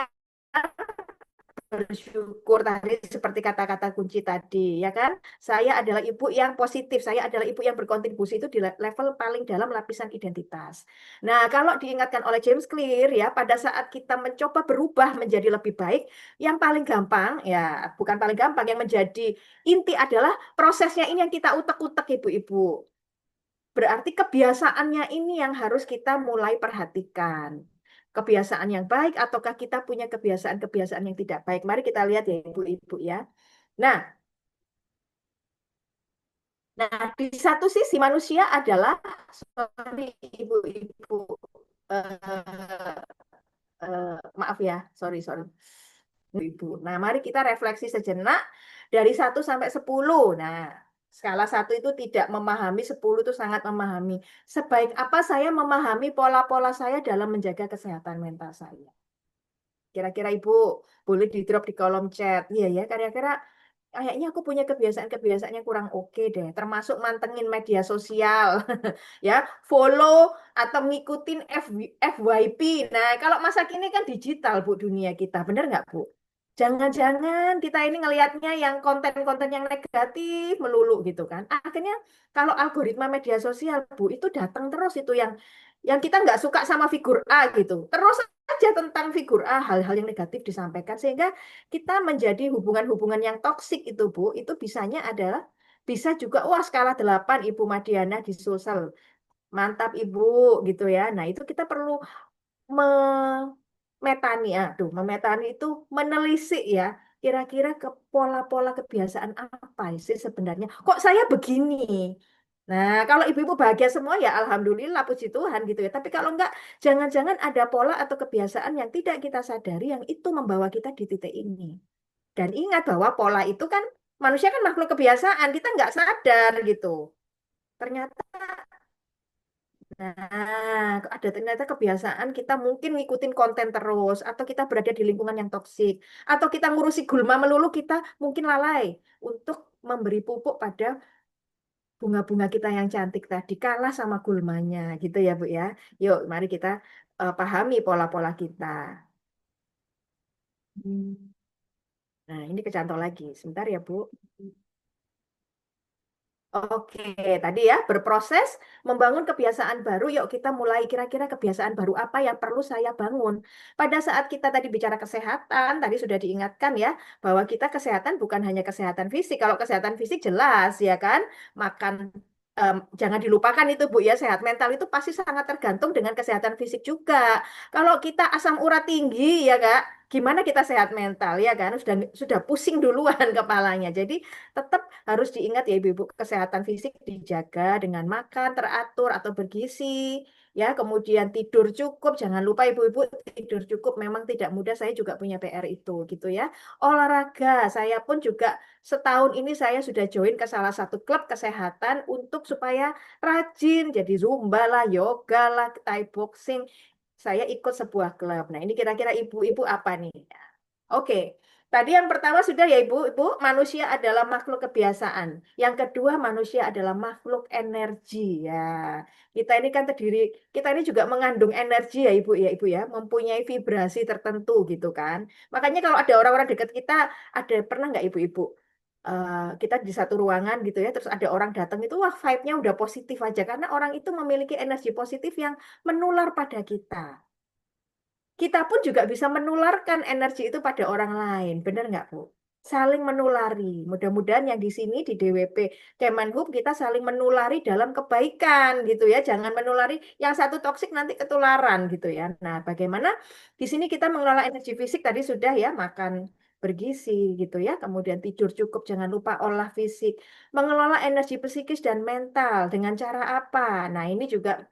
bersyukur tadi seperti kata-kata kunci tadi ya kan, saya adalah ibu yang positif, saya adalah ibu yang berkontribusi, itu di level paling dalam lapisan identitas. Nah kalau diingatkan oleh James Clear ya, pada saat kita mencoba berubah menjadi lebih baik, yang paling gampang ya, bukan paling gampang, yang menjadi inti adalah prosesnya ini yang kita utek-utek ibu-ibu. Berarti kebiasaannya ini yang harus kita mulai perhatikan. Kebiasaan yang baik ataukah kita punya kebiasaan-kebiasaan yang tidak baik. Mari kita lihat ya Ibu-ibu ya. Nah, di satu sisi manusia adalah, sorry Ibu-ibu, eh, maaf ya, sorry. Ibu. Nah, mari kita refleksi sejenak dari 1 sampai 10. Nah, skala 1 itu tidak memahami, 10 itu sangat memahami. Sebaik apa saya memahami pola-pola saya dalam menjaga kesehatan mental saya? Kira-kira Ibu boleh di-drop di kolom chat. Iya ya, kira-kira kayaknya aku punya kebiasaan-kebiasaan yang kurang oke deh, termasuk mantengin media sosial, ya, follow atau ngikutin FYP. Nah, kalau masa kini kan digital, Bu, dunia kita, bener nggak, Bu? Jangan-jangan kita ini ngelihatnya yang konten-konten yang negatif melulu gitu kan. Akhirnya kalau algoritma media sosial, Bu, itu datang terus itu yang kita nggak suka sama figur A gitu. Terus aja tentang figur A, hal-hal yang negatif disampaikan sehingga kita menjadi hubungan-hubungan yang toksik itu Bu, itu bisanya adalah bisa juga wah skala 8 Ibu Madiana di sosial. Mantap Ibu gitu ya. Nah, itu kita perlu memetani itu menelisik ya. Kira-kira ke pola-pola kebiasaan apa sih sebenarnya? Kok saya begini? Nah, kalau ibu-ibu bahagia semua ya alhamdulillah puji Tuhan gitu ya. Tapi kalau enggak, jangan-jangan ada pola atau kebiasaan yang tidak kita sadari yang itu membawa kita di titik ini. Dan ingat bahwa pola itu kan manusia kan makhluk kebiasaan, kita nggak sadar gitu. Ternyata, nah, ada ternyata kebiasaan kita mungkin ngikutin konten terus, atau kita berada di lingkungan yang toksik, atau kita ngurusi gulma melulu, kita mungkin lalai untuk memberi pupuk pada bunga-bunga kita yang cantik tadi, kalah sama gulmanya, gitu ya Bu ya. Yuk, mari kita pahami pola-pola kita. Nah, ini kecantol lagi. Sebentar ya Bu. Oke, tadi ya berproses membangun kebiasaan baru. Yuk kita mulai kira-kira kebiasaan baru apa yang perlu saya bangun. Pada saat kita tadi bicara kesehatan, tadi sudah diingatkan ya bahwa kita kesehatan bukan hanya kesehatan fisik. Kalau kesehatan fisik jelas ya kan, makan jangan dilupakan itu Bu ya, sehat mental itu pasti sangat tergantung dengan kesehatan fisik juga. Kalau kita asam urat tinggi ya Kak, gimana kita sehat mental ya kan? Sudah pusing duluan kepalanya. Jadi tetap harus diingat ya Ibu-ibu, kesehatan fisik dijaga dengan makan teratur atau bergizi, ya, kemudian tidur cukup. Jangan lupa Ibu-ibu, tidur cukup memang tidak mudah. Saya juga punya PR itu gitu ya. Olahraga, saya pun juga setahun ini saya sudah join ke salah satu klub kesehatan untuk supaya rajin, jadi zumba lah, yoga lah, thai boxing. Saya ikut sebuah klub. Nah, ini kira-kira Ibu-ibu apa nih? Oke, tadi yang pertama sudah ya Ibu, manusia adalah makhluk kebiasaan. Yang kedua, manusia adalah makhluk energi ya. Kita ini kan terdiri, kita ini juga mengandung energi ya Ibu ya, mempunyai vibrasi tertentu gitu kan. Makanya kalau ada orang-orang dekat kita, ada pernah nggak Ibu-ibu? Kita di satu ruangan gitu ya, terus ada orang datang itu wah vibe-nya udah positif aja karena orang itu memiliki energi positif yang menular pada kita. Kita pun juga bisa menularkan energi itu pada orang lain, benar nggak, Bu? Saling menulari. Mudah-mudahan yang di sini di DWP Kemenhub kita saling menulari dalam kebaikan gitu ya. Jangan menulari yang satu toksik nanti ketularan gitu ya. Nah, bagaimana di sini kita mengelola energi fisik tadi sudah ya, makan bergizi gitu ya. Kemudian tidur cukup, jangan lupa olah fisik. Mengelola energi psikis dan mental dengan cara apa? Nah, ini juga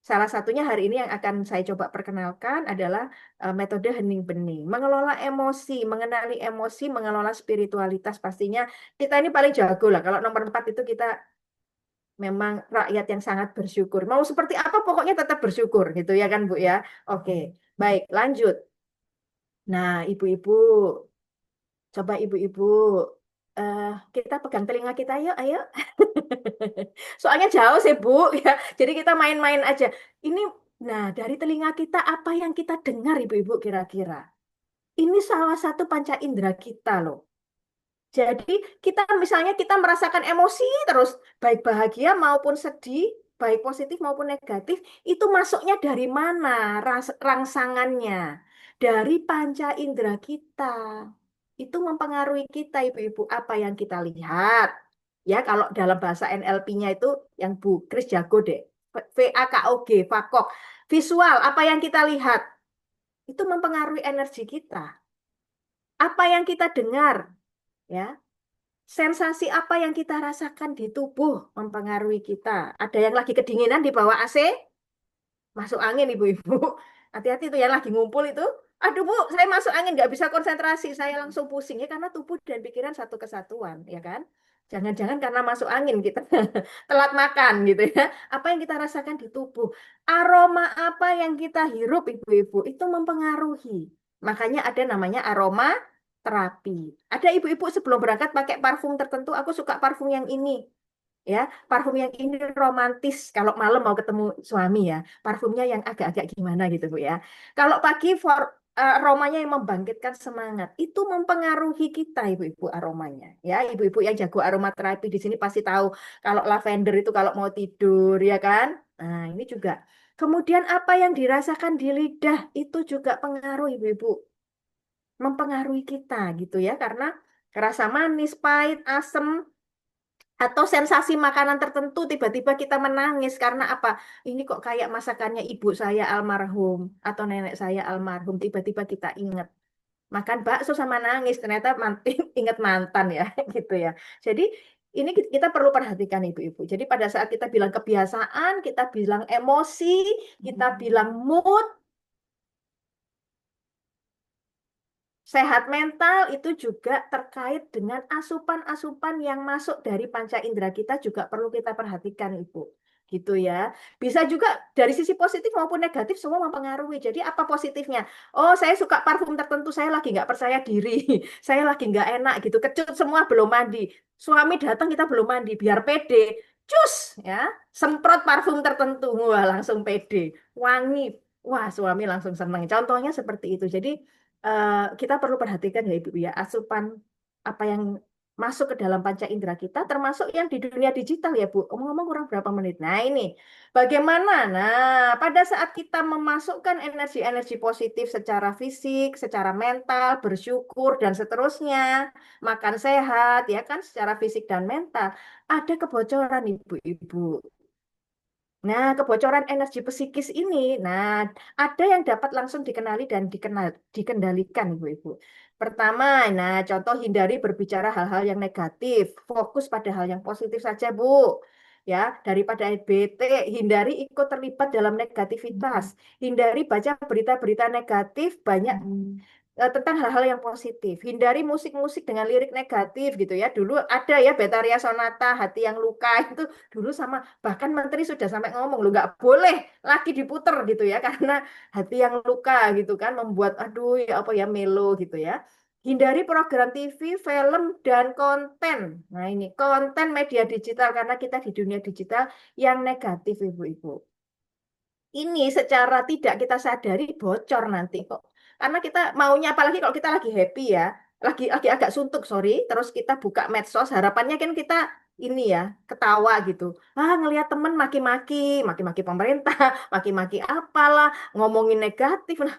salah satunya hari ini yang akan saya coba perkenalkan adalah metode hening bening. Mengelola emosi, mengenali emosi, mengelola spiritualitas. Pastinya kita ini paling jago lah. Kalau nomor 4 itu kita memang rakyat yang sangat bersyukur. Mau seperti apa pokoknya tetap bersyukur gitu ya kan Bu ya. Oke, baik lanjut. Nah ibu-ibu, coba ibu-ibu eh, kita pegang telinga kita yuk, ayo. Soalnya jauh sih Bu ya. Jadi kita main-main aja. Ini nah dari telinga kita apa yang kita dengar Ibu-ibu kira-kira? Ini salah satu panca indera kita loh. Jadi kita misalnya kita merasakan emosi terus baik bahagia maupun sedih, baik positif maupun negatif, itu masuknya dari mana rangsangannya? Dari panca indera kita. Itu mempengaruhi kita Ibu-ibu apa yang kita lihat. Ya, kalau dalam bahasa NLP-nya itu yang Bu Kris jago deh. VAKOG, VAKOG. Visual, apa yang kita lihat. Itu mempengaruhi energi kita. Apa yang kita dengar, ya. Sensasi apa yang kita rasakan di tubuh mempengaruhi kita. Ada yang lagi kedinginan di bawah AC, masuk angin ibu-ibu. Hati-hati tuh yang lagi ngumpul itu. Aduh Bu, saya masuk angin nggak bisa konsentrasi, saya langsung pusing ya karena tubuh dan pikiran satu kesatuan, ya kan? Jangan-jangan karena masuk angin kita telat makan gitu ya. Apa yang kita rasakan di tubuh, aroma apa yang kita hirup ibu-ibu itu mempengaruhi. Makanya ada namanya aroma terapi. Ada ibu-ibu sebelum berangkat pakai parfum tertentu, aku suka parfum yang ini. Ya, parfum yang ini romantis kalau malam mau ketemu suami ya. Parfumnya yang agak-agak gimana gitu Bu ya. Kalau pagi aromanya yang membangkitkan semangat. Itu mempengaruhi kita ibu-ibu aromanya. Ya, ibu-ibu yang jago aromaterapi di sini pasti tahu kalau lavender itu kalau mau tidur ya kan. Nah, ini juga. Kemudian apa yang dirasakan di lidah itu juga pengaruh ibu-ibu. Mempengaruhi kita gitu ya karena rasa manis, pahit, asam atau sensasi makanan tertentu tiba-tiba kita menangis karena apa? Ini kok kayak masakannya ibu saya almarhum atau nenek saya almarhum, tiba-tiba kita ingat makan bakso sama nangis ternyata ingat mantan ya gitu ya. Jadi ini kita perlu perhatikan ibu-ibu. Jadi pada saat kita bilang kebiasaan, kita bilang emosi, kita bilang mood, Sehat mental itu juga terkait dengan asupan-asupan yang masuk dari panca indera kita juga perlu kita perhatikan, Ibu. Gitu ya. Bisa juga dari sisi positif maupun negatif semua mempengaruhi. Jadi apa positifnya? Oh, saya suka parfum tertentu, saya lagi nggak percaya diri. Saya lagi nggak enak gitu. Kecut semua belum mandi. Suami datang kita belum mandi, biar pede. Cus ya, semprot parfum tertentu, wah langsung pede. Wangi. Wah, suami langsung senang. Contohnya seperti itu. Jadi kita perlu perhatikan ya Ibu ya, asupan apa yang masuk ke dalam panca indera kita, termasuk yang di dunia digital ya Bu. Ngomong-ngomong kurang berapa menit. Nah ini, bagaimana? Nah, pada saat kita memasukkan energi-energi positif secara fisik, secara mental, bersyukur, dan seterusnya, makan sehat, ya kan, secara fisik dan mental, ada kebocoran Ibu-Ibu. Nah, kebocoran energi psikis ini, nah ada yang dapat langsung dikenali dan dikendalikan, Ibu-Ibu. Pertama, nah contoh hindari berbicara hal-hal yang negatif, fokus pada hal yang positif saja, Bu. Ya, daripada bete, hindari ikut terlibat dalam negativitas, hindari baca berita-berita negatif, banyak tentang hal-hal yang positif. Hindari musik-musik dengan lirik negatif gitu ya. Dulu ada ya Betaria Sonata, Hati yang Luka itu dulu sama bahkan menteri sudah sampai ngomong lu nggak boleh lagi diputer gitu ya karena Hati yang Luka gitu kan membuat aduh ya apa ya melo gitu ya. Hindari program TV, film dan konten. Nah, ini konten media digital karena kita di dunia digital yang negatif Ibu-ibu. Ini secara tidak kita sadari bocor nanti kok. Karena kita maunya apalagi kalau kita lagi happy ya, lagi agak suntuk sorry, terus kita buka medsos, harapannya kan kita ini ya ketawa gitu. Ah ngelihat temen maki-maki pemerintah, maki-maki apalah, ngomongin negatif. Nah,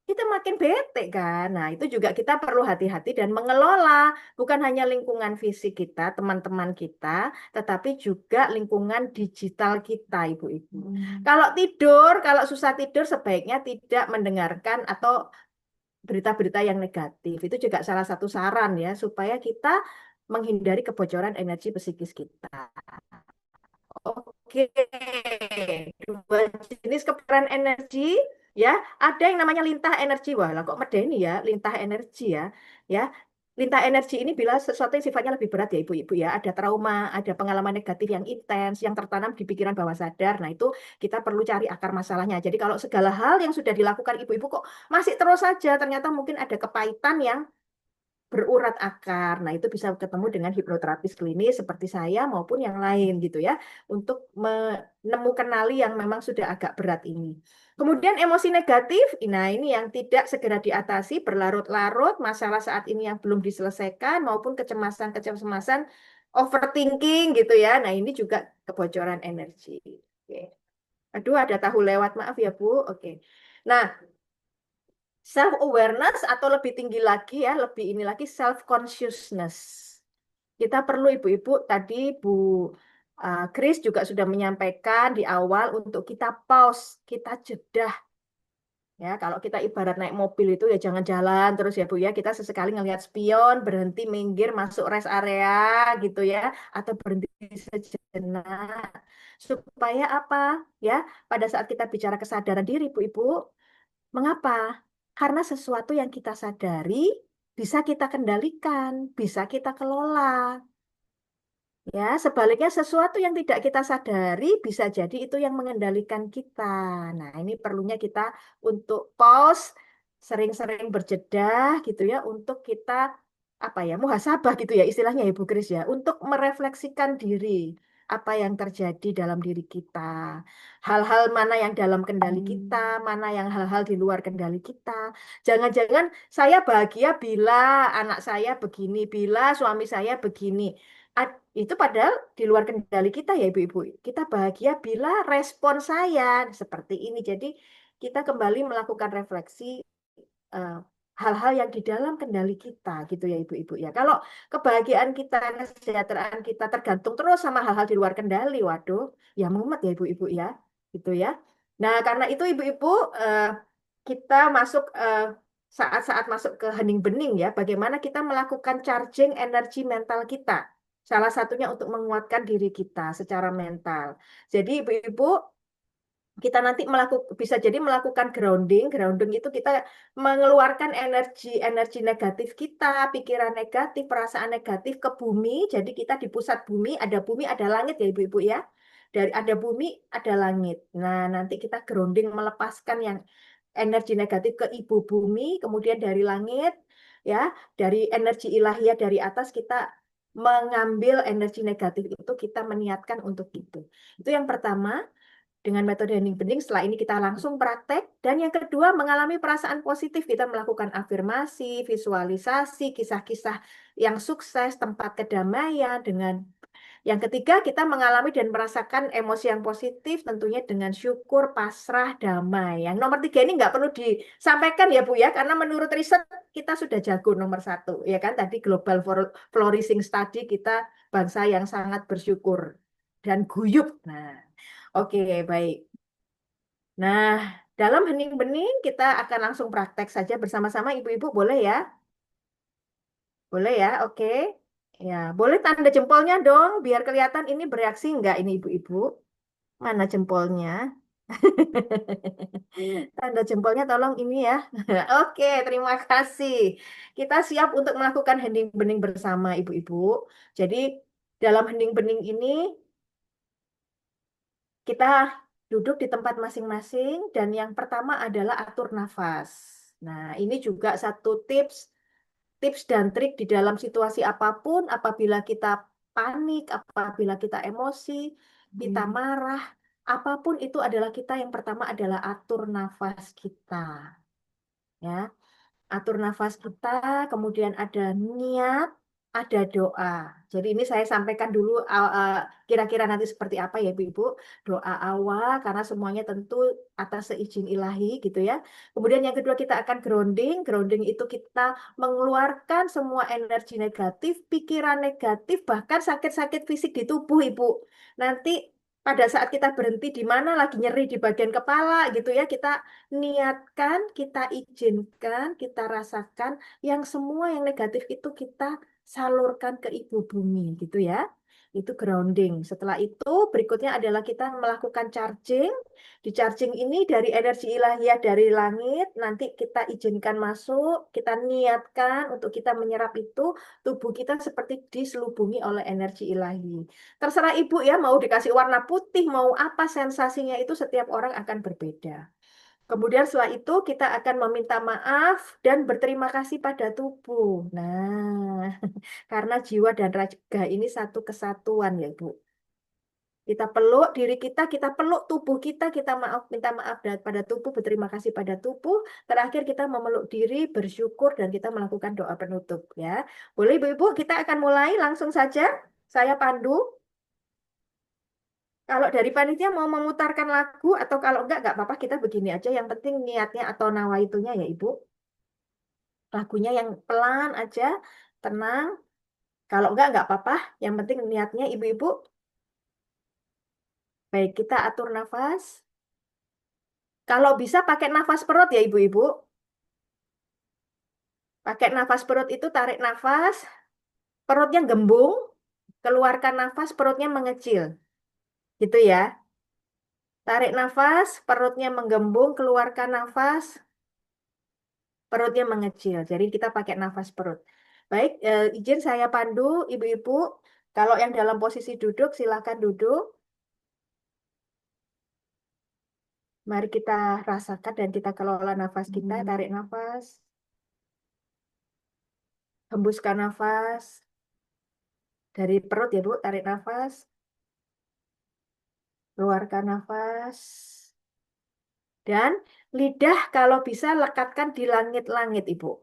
kita makin bete kan. Nah, itu juga kita perlu hati-hati dan mengelola bukan hanya lingkungan fisik kita, teman-teman kita, tetapi juga lingkungan digital kita, Ibu-ibu. Kalau susah tidur sebaiknya tidak mendengarkan atau berita-berita yang negatif. Itu juga salah satu saran ya, supaya kita menghindari kebocoran energi psikis kita. Oke, dua jenis kebocoran energi ya. Ada yang namanya lintah energi. Wah, lah kok medeni ya, lintah energi ya. Ya, lintah energi ini bila sesuatu yang sifatnya lebih berat ya Ibu-ibu ya. Ada trauma, ada pengalaman negatif yang intens, yang tertanam di pikiran bawah sadar. Nah, itu kita perlu cari akar masalahnya. Jadi kalau segala hal yang sudah dilakukan Ibu-ibu kok masih terus saja, ternyata mungkin ada kepahitan yang berurat akar. Nah, itu bisa ketemu dengan hipnoterapis klinis seperti saya maupun yang lain gitu ya, untuk menemukan kenali yang memang sudah agak berat ini. Kemudian emosi negatif, nah ini yang tidak segera diatasi, berlarut-larut, masalah saat ini yang belum diselesaikan maupun kecemasan-kecemasan, overthinking gitu ya. Nah, ini juga kebocoran energi. Oke. Aduh, ada tahu lewat, maaf ya Bu. Oke. Nah, self awareness atau lebih tinggi lagi ya, lebih ini lagi self consciousness. Kita perlu Ibu-ibu tadi Bu Chris juga sudah menyampaikan di awal untuk kita pause, kita jedah. Ya, kalau kita ibarat naik mobil itu ya jangan jalan terus ya Bu ya. Kita sesekali ngelihat spion, berhenti minggir masuk rest area gitu ya, atau berhenti sejenak. Supaya apa? Ya, pada saat kita bicara kesadaran diri Bu-ibu, mengapa? Karena sesuatu yang kita sadari bisa kita kendalikan, bisa kita kelola. Ya, sebaliknya sesuatu yang tidak kita sadari bisa jadi itu yang mengendalikan kita. Nah, ini perlunya kita untuk pause, sering-sering berjeda gitu ya, untuk kita apa ya, muhasabah gitu ya istilahnya Ibu Kris ya, untuk merefleksikan diri apa yang terjadi dalam diri kita. Hal-hal mana yang dalam kendali kita, mana yang hal-hal di luar kendali kita. Jangan-jangan saya bahagia bila anak saya begini, bila suami saya begini. Itu padahal di luar kendali kita ya Ibu-ibu. Kita bahagia bila respon saya seperti ini. Jadi kita kembali melakukan refleksi eh, hal-hal yang di dalam kendali kita gitu ya Ibu-ibu ya. Kalau kebahagiaan kita, kesejahteraan kita tergantung terus sama hal-hal di luar kendali, waduh, ya mumet ya Ibu-ibu ya, gitu ya. Nah, karena itu Ibu-ibu kita masuk saat-saat masuk ke hening bening ya, bagaimana kita melakukan charging energi mental kita. Salah satunya untuk menguatkan diri kita secara mental. Jadi Ibu-ibu kita nanti bisa jadi melakukan grounding. Grounding itu kita mengeluarkan energi negatif kita, pikiran negatif, perasaan negatif ke bumi. Jadi kita di pusat bumi, ada langit ya Ibu-ibu ya. Ada bumi, ada langit. Nah, nanti kita grounding melepaskan yang energi negatif ke ibu bumi, kemudian dari langit ya, dari energi ilahiyah dari atas kita mengambil energi negatif itu, kita meniatkan untuk itu. Itu yang pertama. Dengan metode hening bening, setelah ini kita langsung praktek. Dan yang kedua, mengalami perasaan positif. Kita melakukan afirmasi, visualisasi, kisah-kisah yang sukses, tempat kedamaian. Yang ketiga, kita mengalami dan merasakan emosi yang positif, tentunya dengan syukur, pasrah, damai. Yang nomor tiga ini nggak perlu disampaikan ya Bu ya, karena menurut riset kita sudah jago nomor satu. Ya kan, tadi Global Flourishing Study, kita bangsa yang sangat bersyukur dan guyup. Nah, oke, baik. Nah, dalam hening bening kita akan langsung praktek saja bersama-sama ibu-ibu, boleh ya? Boleh ya, oke. Ya, boleh tanda jempolnya dong, biar kelihatan ini bereaksi enggak ini ibu-ibu. Mana jempolnya? Tanda jempolnya tolong ini ya. Oke, terima kasih. Kita siap untuk melakukan hening bening bersama ibu-ibu. Jadi dalam hening bening ini kita duduk di tempat masing-masing dan yang pertama adalah atur nafas. Nah, ini juga satu tips dan trik di dalam situasi apapun, apabila kita panik, apabila kita emosi, kita marah, apapun itu adalah kita yang pertama adalah atur nafas kita. Ya, atur nafas kita, kemudian ada niat, ada doa. Jadi ini saya sampaikan dulu kira-kira nanti seperti apa ya Ibu-ibu. Doa awal karena semuanya tentu atas seizin ilahi gitu ya. Kemudian yang kedua kita akan grounding. Grounding itu kita mengeluarkan semua energi negatif, pikiran negatif, bahkan sakit-sakit fisik di tubuh Ibu. Nanti pada saat kita berhenti di mana lagi nyeri di bagian kepala gitu ya, kita niatkan, kita izinkan, kita rasakan yang semua yang negatif itu kita salurkan ke ibu bumi gitu ya. Itu grounding. Setelah itu berikutnya adalah kita melakukan charging. Di charging ini dari energi ilahiyah dari langit, nanti kita izinkan masuk, kita niatkan untuk kita menyerap itu, tubuh kita seperti diselubungi oleh energi ilahi. Terserah ibu ya, mau dikasih warna putih, mau apa sensasinya itu setiap orang akan berbeda. Kemudian setelah itu kita akan meminta maaf dan berterima kasih pada tubuh. Nah, karena jiwa dan raga ini satu kesatuan ya Bu. Kita peluk diri kita peluk tubuh kita minta maaf pada tubuh, berterima kasih pada tubuh. Terakhir kita memeluk diri, bersyukur dan kita melakukan doa penutup ya. Boleh Ibu-ibu, kita akan mulai langsung saja. Saya pandu. Kalau dari panitia mau memutarkan lagu atau kalau enggak apa-apa kita begini aja. Yang penting niatnya atau nawaitunya ya Ibu. Lagunya yang pelan aja, tenang. Kalau enggak apa-apa. Yang penting niatnya Ibu-ibu. Baik, kita atur nafas. Kalau bisa pakai nafas perut ya Ibu-ibu. Pakai nafas perut itu tarik nafas, perutnya gembung, keluarkan nafas, perutnya mengecil. Gitu ya. Tarik nafas, perutnya menggembung, keluarkan nafas, perutnya mengecil. Jadi kita pakai nafas perut. Baik, izin saya pandu, ibu-ibu. Kalau yang dalam posisi duduk, silakan duduk. Mari kita rasakan dan kita kelola nafas kita. Tarik nafas. Hembuskan nafas. Dari perut ya Bu, tarik nafas. Keluarkan nafas. Dan lidah kalau bisa lekatkan di langit-langit Ibu.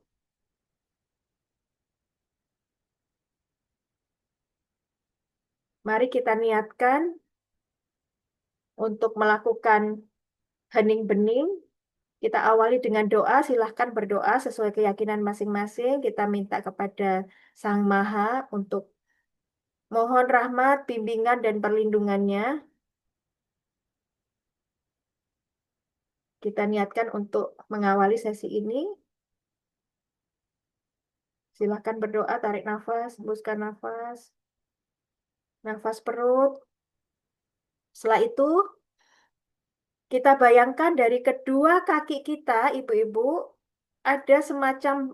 Mari kita niatkan untuk melakukan hening bening. Kita awali dengan doa, silahkan berdoa sesuai keyakinan masing-masing. Kita minta kepada Sang Maha untuk mohon rahmat, bimbingan, dan perlindungannya. Kita niatkan untuk mengawali sesi ini. Silahkan berdoa, tarik nafas, hembuskan nafas. Nafas perut. Setelah itu, Kita bayangkan dari kedua kaki kita, ibu-ibu, ada semacam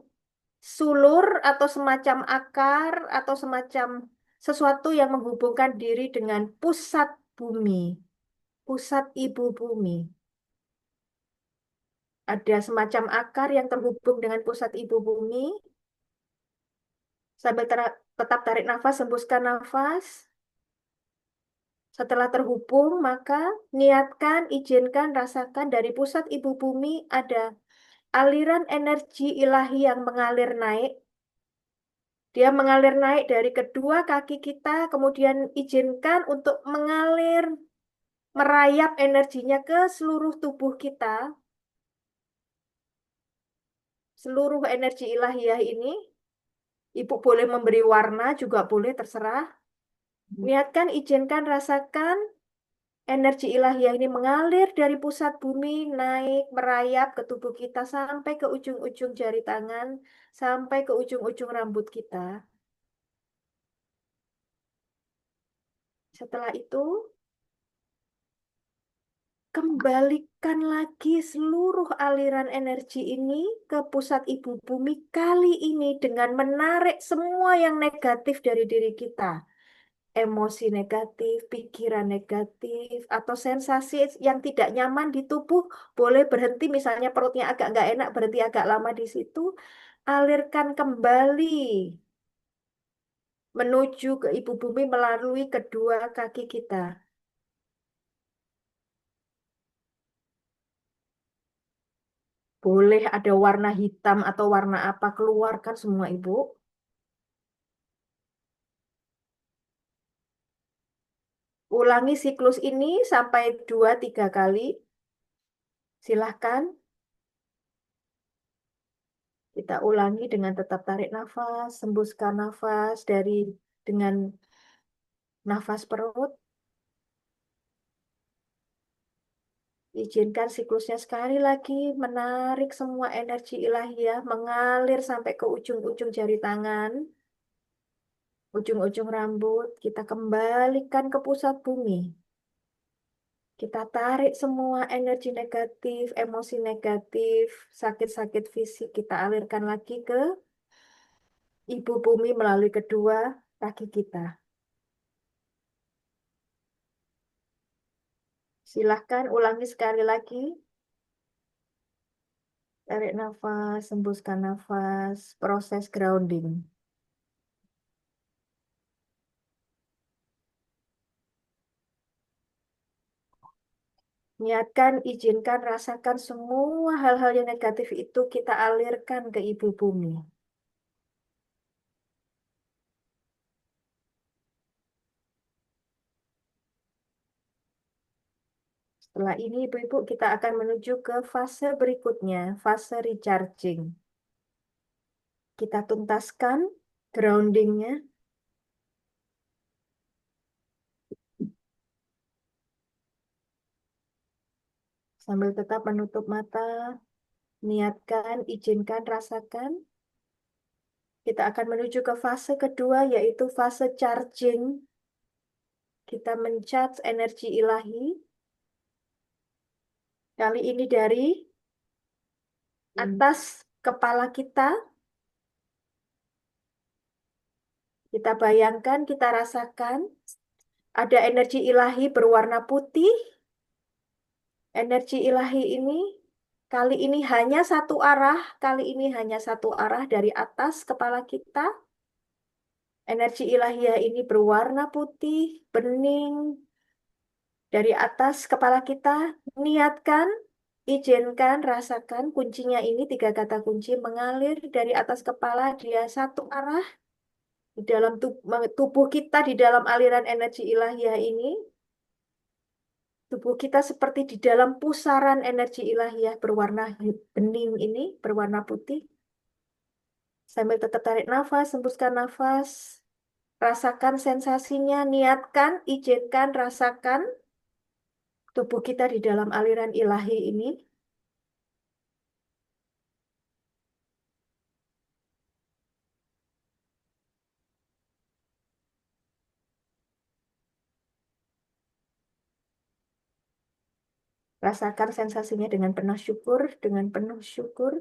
sulur atau semacam akar atau semacam sesuatu yang menghubungkan diri dengan pusat bumi, pusat ibu bumi. Ada semacam akar yang terhubung dengan pusat ibu bumi. Sambil tetap tarik nafas, hembuskan nafas. Setelah terhubung, maka niatkan, izinkan, rasakan dari pusat ibu bumi ada aliran energi ilahi yang mengalir naik. Dia mengalir naik dari kedua kaki kita, kemudian izinkan untuk mengalir, merayap energinya ke seluruh tubuh kita. Seluruh energi ilahiyah ini, ibu boleh memberi warna, juga boleh, terserah. Niatkan, izinkan, rasakan energi ilahiyah ini mengalir dari pusat bumi, naik, merayap ke tubuh kita sampai ke ujung-ujung jari tangan, sampai ke ujung-ujung rambut kita. Setelah itu, kembalikan lagi seluruh aliran energi ini ke pusat ibu bumi kali ini dengan menarik semua yang negatif dari diri kita. Emosi negatif, pikiran negatif, atau sensasi yang tidak nyaman di tubuh, boleh berhenti, misalnya perutnya agak nggak enak, berhenti agak lama di situ, alirkan kembali menuju ke ibu bumi melalui kedua kaki kita. Boleh ada warna hitam atau warna apa, keluarkan semua ibu. Ulangi siklus ini sampai 2-3 kali. Silahkan. Kita ulangi dengan tetap tarik nafas, hembuskan nafas dengan nafas perut. Izinkan siklusnya sekali lagi menarik semua energi ilahiyah mengalir sampai ke ujung-ujung jari tangan, ujung-ujung rambut. Kita kembalikan ke pusat bumi. Kita tarik semua energi negatif, emosi negatif, sakit-sakit fisik, kita alirkan lagi ke ibu bumi melalui kedua kaki kita. Silahkan ulangi sekali lagi. Tarik nafas, hembuskan nafas, proses grounding. Niatkan, izinkan, rasakan semua hal-hal yang negatif itu kita alirkan ke ibu bumi. Setelah ini, ibu-ibu, kita akan menuju ke fase berikutnya, fase recharging. Kita tuntaskan groundingnya. Sambil tetap menutup mata, niatkan, izinkan, rasakan. Kita akan menuju ke fase kedua, yaitu fase charging. Kita mencharge energi ilahi. Kali ini dari atas kepala kita. Kita bayangkan, kita rasakan ada energi ilahi berwarna putih. Energi ilahi ini kali ini hanya satu arah, kali ini hanya satu arah dari atas kepala kita. Energi ilahiyah ini berwarna putih, bening. Dari atas kepala kita, niatkan, izinkan, rasakan. Kuncinya ini 3 kata kunci mengalir dari atas kepala, dia satu arah. Di dalam tubuh kita, di dalam aliran energi ilahiyah ini, tubuh kita seperti di dalam pusaran energi ilahiyah berwarna bening ini, berwarna putih. Sambil tetap tarik nafas, hembuskan nafas. Rasakan sensasinya, niatkan, izinkan, rasakan tubuh kita di dalam aliran ilahi ini. Rasakan sensasinya dengan penuh syukur, dengan penuh syukur.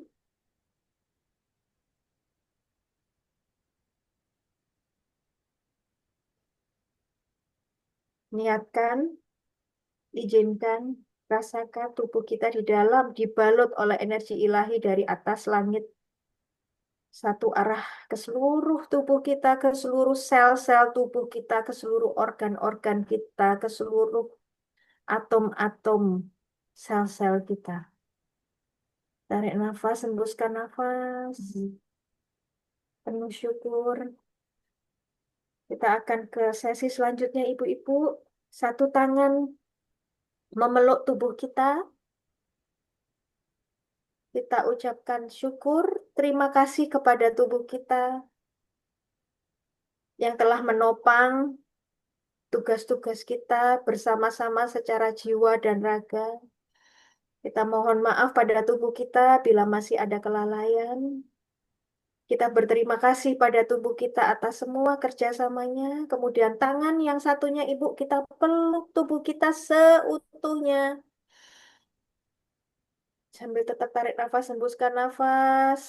Niatkan, izinkan, rasakan tubuh kita di dalam dibalut oleh energi ilahi dari atas langit. Satu arah ke seluruh tubuh kita, ke seluruh sel-sel tubuh kita, ke seluruh organ-organ kita, ke seluruh atom-atom sel-sel kita. Tarik nafas, hembuskan nafas. Penuh syukur. Kita akan ke sesi selanjutnya, Ibu-ibu. Satu tangan memeluk tubuh kita. Kita ucapkan syukur, terima kasih kepada tubuh kita yang telah menopang tugas-tugas kita bersama-sama secara jiwa dan raga. Kita mohon maaf pada tubuh kita bila masih ada kelalaian. Kita berterima kasih pada tubuh kita atas semua kerjasamanya. Kemudian tangan yang satunya Ibu kita peluk tubuh kita seutuhnya. Sambil tetap tarik nafas, hembuskan nafas.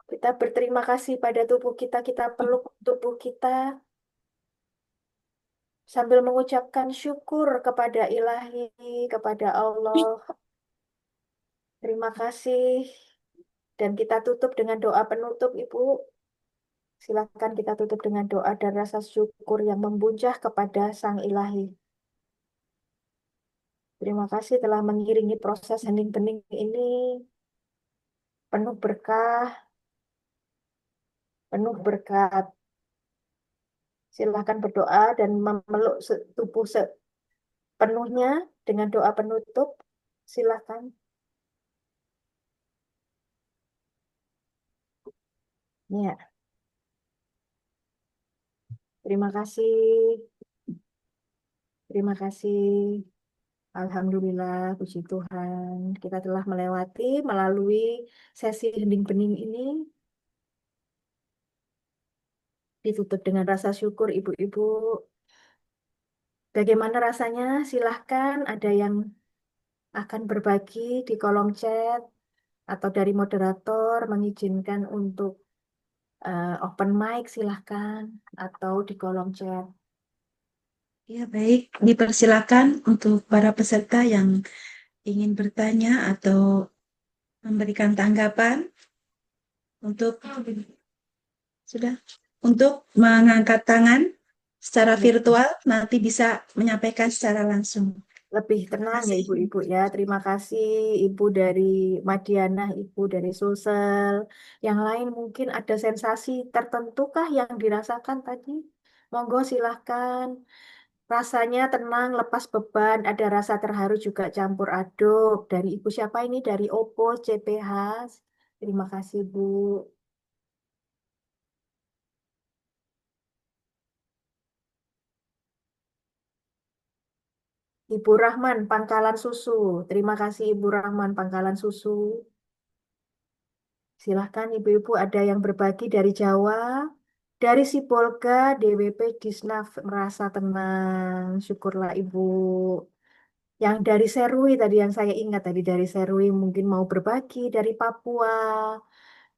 Kita berterima kasih pada tubuh kita peluk tubuh kita. Sambil mengucapkan syukur kepada Ilahi, kepada Allah. Terima kasih. Dan kita tutup dengan doa penutup, Ibu. Silakan kita tutup dengan doa dan rasa syukur yang membuncah kepada Sang Ilahi. Terima kasih telah mengiringi proses hening bening ini. Penuh berkah, penuh berkat. Silakan berdoa dan memeluk tubuh sepenuhnya dengan doa penutup. Silakan. Ya, terima kasih. Terima kasih. Alhamdulillah, puji Tuhan. Kita telah melalui sesi hening bening ini. Ditutup dengan rasa syukur, Ibu-ibu. Bagaimana rasanya? Silahkan ada yang akan berbagi di kolom chat atau dari moderator mengizinkan untuk open mic, silahkan, atau di kolom chat. Ya, baik. Dipersilakan untuk para peserta yang ingin bertanya atau memberikan tanggapan untuk mengangkat tangan secara virtual nanti bisa menyampaikan secara langsung. Lebih tenang ya Ibu-ibu ya. Terima kasih Ibu dari Madiana, Ibu dari Sulsel. Yang lain mungkin ada sensasi tertentu kah yang dirasakan tadi? Monggo silahkan. Rasanya tenang, lepas beban, ada rasa terharu juga campur aduk. Dari Ibu siapa ini? Dari Oppo CPH. Terima kasih Bu. Ibu Rahman, Pangkalan Susu. Terima kasih Ibu Rahman, Pangkalan Susu. Silahkan Ibu-Ibu ada yang berbagi dari Jawa. Dari Sibolga, DWP Disnaf merasa tenang. Syukurlah Ibu. Yang dari Serui tadi yang saya ingat tadi dari Serui mungkin mau berbagi dari Papua,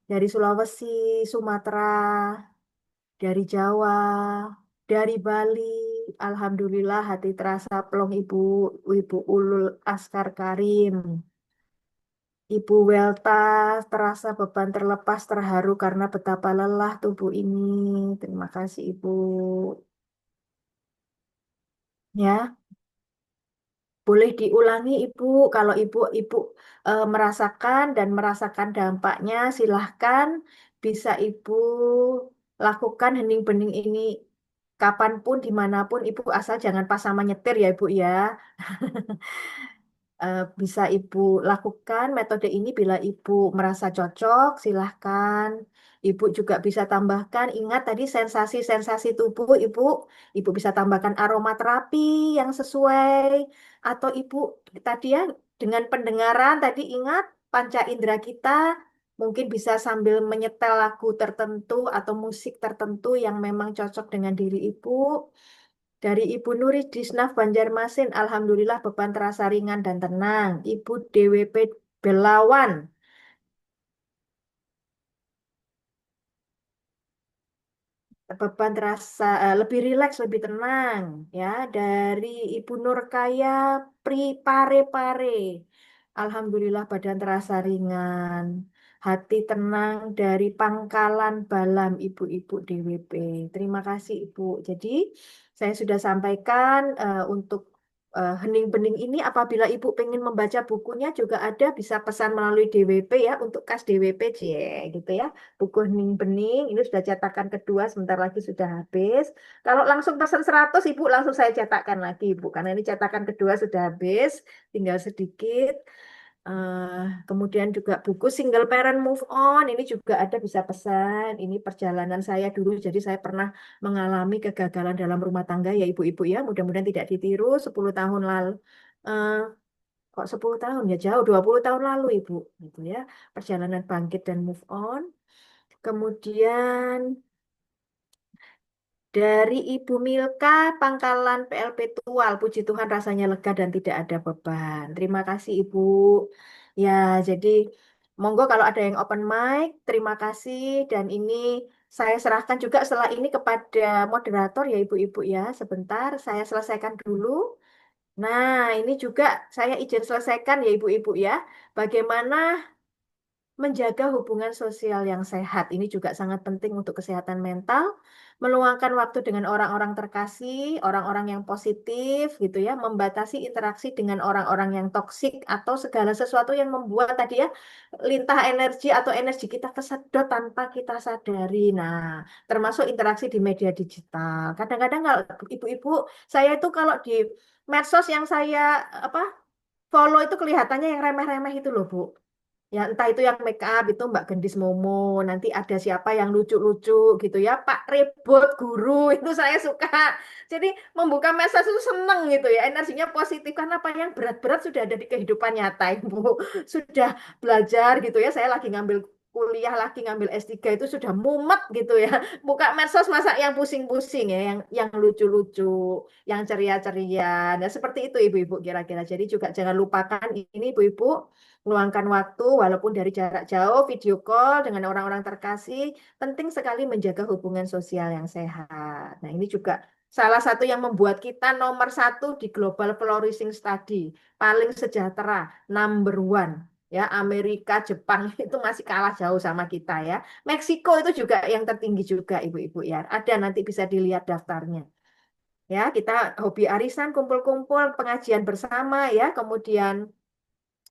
dari Sulawesi, Sumatera, dari Jawa, dari Bali. Alhamdulillah hati terasa plong Ibu, Ibu Ulul Askar Karim. Ibu Welta terasa beban terlepas terharu karena betapa lelah tubuh ini. Terima kasih Ibu. Ya, boleh diulangi Ibu. Kalau Ibu merasakan dan merasakan dampaknya, silahkan bisa Ibu lakukan hening bening ini kapanpun, dimanapun Ibu asal jangan pas sama nyetir ya Ibu ya. Bisa Ibu lakukan metode ini bila Ibu merasa cocok, silahkan. Ibu juga bisa tambahkan, ingat tadi sensasi-sensasi tubuh Ibu bisa tambahkan aromaterapi yang sesuai. Atau Ibu tadi ya, dengan pendengaran tadi ingat panca indera kita mungkin bisa sambil menyetel lagu tertentu atau musik tertentu yang memang cocok dengan diri Ibu. Dari Ibu Nuri Disnaf Banjarmasin, Alhamdulillah beban terasa ringan dan tenang. Ibu DWP Belawan, beban terasa lebih rileks, lebih tenang. Ya, dari Ibu Nurkaya Pare-Pare, Alhamdulillah badan terasa ringan. Hati tenang dari Pangkalan Balam, Ibu-ibu DWP. Terima kasih, Ibu. Jadi, saya sudah sampaikan untuk Hening Bening ini apabila Ibu pengen membaca bukunya juga ada bisa pesan melalui DWP ya untuk kas DWP gitu ya. Buku Hening Bening ini sudah cetakan kedua sebentar lagi sudah habis. Kalau langsung pesan 100 Ibu langsung saya cetakkan lagi Ibu karena ini cetakan kedua sudah habis, tinggal sedikit. Kemudian juga buku Single Parent Move On ini juga ada bisa pesan. Ini perjalanan saya dulu jadi saya pernah mengalami kegagalan dalam rumah tangga ya ibu-ibu ya. Mudah-mudahan tidak ditiru 10 tahun lalu. Eh, kok 10 tahun ya jauh 20 tahun lalu Ibu gitu ya. Perjalanan bangkit dan move on. Kemudian dari Ibu Milka Pangkalan PLP Tual, puji Tuhan rasanya lega dan tidak ada beban. Terima kasih Ibu. Ya, jadi monggo kalau ada yang open mic, terima kasih dan ini saya serahkan juga setelah ini kepada moderator ya Ibu-ibu ya. Sebentar saya selesaikan dulu. Nah, ini juga saya izin selesaikan ya Ibu-ibu ya. Bagaimana menjaga hubungan sosial yang sehat. Ini juga sangat penting untuk kesehatan mental. Meluangkan waktu dengan orang-orang terkasih, orang-orang yang positif gitu ya, membatasi interaksi dengan orang-orang yang toksik atau segala sesuatu yang membuat tadi ya lintah energi atau energi kita kesedot tanpa kita sadari. Nah, termasuk interaksi di media digital. Kadang-kadang kalau ibu-ibu, saya itu kalau di medsos yang saya apa follow itu kelihatannya yang remeh-remeh itu loh, Bu. Ya entah itu yang make up itu Mbak Gendis Momo, nanti ada siapa yang lucu-lucu gitu ya, Pak Rebot Guru itu saya suka. Jadi membuka medsos itu seneng gitu ya, energinya positif karena apa yang berat-berat sudah ada di kehidupan nyata Ibu. Sudah belajar gitu ya, saya lagi ngambil kuliah lagi ngambil S3 itu sudah mumet gitu ya. Buka medsos masa yang pusing-pusing ya, yang lucu-lucu, yang ceria-ceria. Nah, seperti itu Ibu-ibu kira-kira. Jadi juga jangan lupakan ini Ibu-ibu meluangkan waktu walaupun dari jarak jauh, video call dengan orang-orang terkasih, penting sekali menjaga hubungan sosial yang sehat. Nah, ini juga salah satu yang membuat kita nomor satu di Global Flourishing Study, paling sejahtera, number one. Ya, Amerika, Jepang itu masih kalah jauh sama kita ya. Meksiko itu juga yang tertinggi juga, Ibu-ibu ya. Ada nanti bisa dilihat daftarnya. Ya, kita hobi arisan, kumpul-kumpul, pengajian bersama ya, kemudian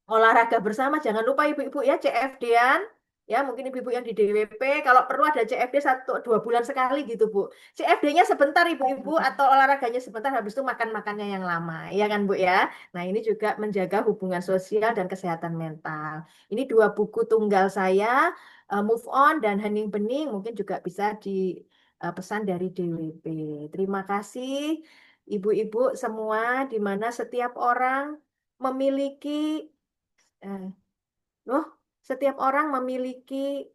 olahraga bersama, jangan lupa ibu-ibu ya CFD-an. Ya, mungkin ibu-ibu yang di DWP, kalau perlu ada CFD 1-2 bulan sekali gitu, Bu. CFD-nya sebentar, ibu-ibu, atau olahraganya sebentar, habis itu makan-makannya yang lama. Ya kan, Bu ya? Nah, ini juga menjaga hubungan sosial dan kesehatan mental. Ini 2 buku tunggal saya, Move On dan Hening Bening, mungkin juga bisa dipesan dari DWP. Terima kasih, ibu-ibu semua, di mana setiap orang memiliki Eh, loh, setiap orang memiliki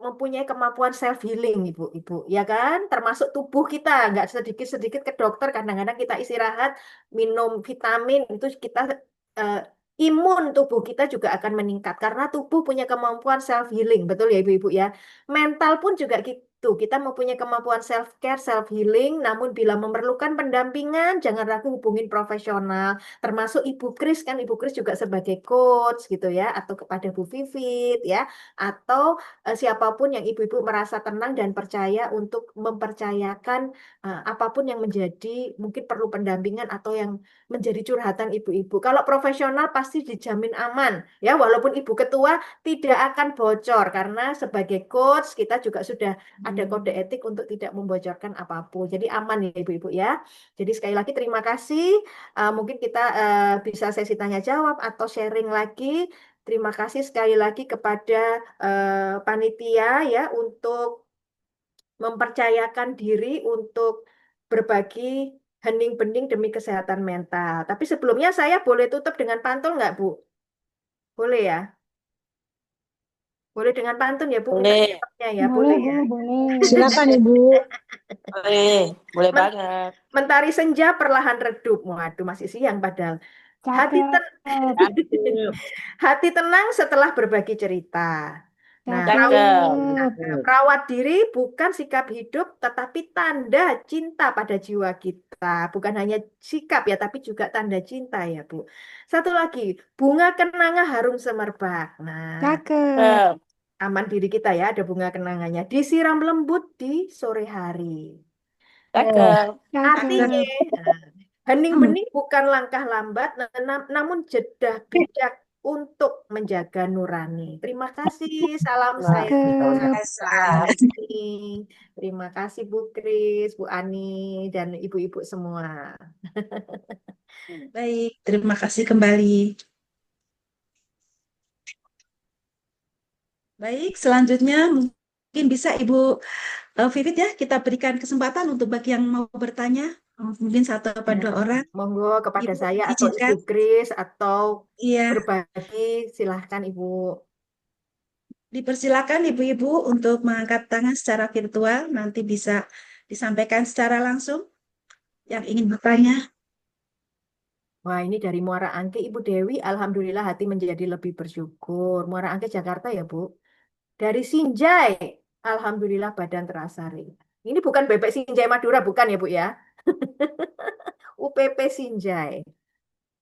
mempunyai kemampuan self healing, ibu-ibu, ya kan? Termasuk tubuh kita, nggak sedikit-sedikit ke dokter. Kadang-kadang kita istirahat, minum vitamin, itu kita eh, imun tubuh kita juga akan meningkat karena tubuh punya kemampuan self healing, betul ya ibu-ibu ya. Mental pun juga gitu. Kita mempunyai kemampuan self care, self healing. Namun bila memerlukan pendampingan, jangan ragu hubungin profesional. Termasuk Ibu Kris kan, Ibu Kris juga sebagai coach gitu ya, atau kepada Bu Vivit ya, atau siapapun yang ibu-ibu merasa tenang dan percaya untuk mempercayakan apapun yang menjadi mungkin perlu pendampingan atau yang menjadi curhatan ibu-ibu. Kalau profesional pasti dijamin aman ya, walaupun ibu ketua tidak akan bocor karena sebagai coach kita juga sudah ada kode etik untuk tidak membocorkan apapun. Jadi aman ya ibu-ibu ya. Jadi sekali lagi terima kasih. Mungkin kita bisa sesi tanya jawab atau sharing lagi. Terima kasih sekali lagi kepada panitia ya untuk mempercayakan diri untuk berbagi hening bening demi kesehatan mental. Tapi sebelumnya saya boleh tutup dengan pantun nggak, Bu? Boleh ya? Boleh dengan pantun ya Bu, minta Boleh, contohnya ya, Boleh, boleh Bu, ya. boleh. Silakan Ibu. boleh Men- banget. Mentari senja perlahan redup. Waduh, masih siang padahal. Hati Cakep, Cakep, hati tenang setelah berbagi cerita. Nah, cakep. merawat diri bukan sikap hidup, tetapi tanda cinta pada jiwa kita. Bukan hanya sikap ya, tapi juga tanda cinta ya, Bu. Satu lagi, bunga kenanga harum semerbak. Nah, cakep, Cakep, aman diri kita ya, ada bunga kenangannya. Disiram lembut di sore hari. cakep. Artinya, cakep. hening bening bukan langkah lambat, namun jeda bijak untuk menjaga nurani. Terima kasih, salam Nah, saya Cakep. salam. Terima kasih Bu Kris, Bu Ani, dan ibu-ibu semua. Baik, terima kasih kembali. Baik, selanjutnya mungkin bisa Ibu Vivit ya, kita berikan kesempatan untuk bagi yang mau bertanya, mungkin satu atau Ya, dua orang. monggo kepada Ibu saya atau Ibu izinkan, Kris atau iya, berbagi, silahkan Ibu. dipersilakan Ibu-ibu untuk mengangkat tangan secara virtual, nanti bisa disampaikan secara langsung yang ingin bertanya. Wah, ini dari Muara Angke, Ibu Dewi, Alhamdulillah hati menjadi lebih bersyukur. Muara Angke, Jakarta ya, Bu. Dari Sinjai, Alhamdulillah badan terasa ringan. Ini bukan bebek Sinjai Madura, bukan ya, Bu ya? UPP Sinjai.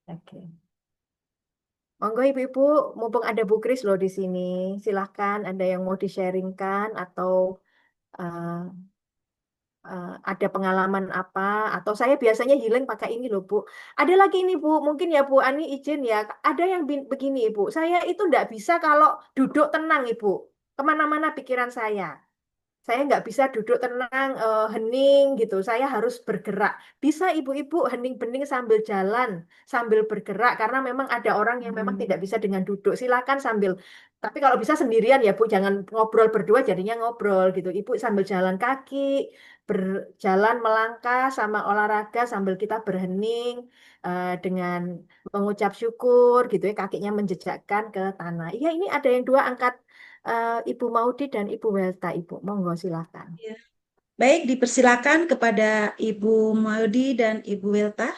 Oke. Monggo Ibu-ibu, mumpung ada Bu Kris loh di sini. Silahkan ada yang mau di-sharingkan atau eh, ada pengalaman apa atau saya biasanya healing pakai ini loh Bu. Ada lagi ini Bu, mungkin ya Bu Ani izin ya. Ada yang begini Ibu, saya itu nggak bisa kalau duduk tenang Ibu. Kemana-mana pikiran saya. Saya nggak bisa duduk tenang, hening gitu. Saya harus bergerak. Bisa ibu-ibu hening bening sambil jalan, sambil bergerak. Karena memang ada orang yang memang tidak bisa dengan duduk. Silakan sambil. Tapi kalau bisa sendirian ya Bu, jangan ngobrol berdua jadinya ngobrol gitu. Ibu sambil jalan kaki, berjalan melangkah sama olahraga sambil kita berhening dengan mengucap syukur gitu ya, kakinya menjejakkan ke tanah. Iya, ini ada yang dua angkat Ibu Maudi dan Ibu Welta, Ibu. Monggo silakan. Ya. Baik, dipersilakan kepada Ibu Maudi dan Ibu Welta.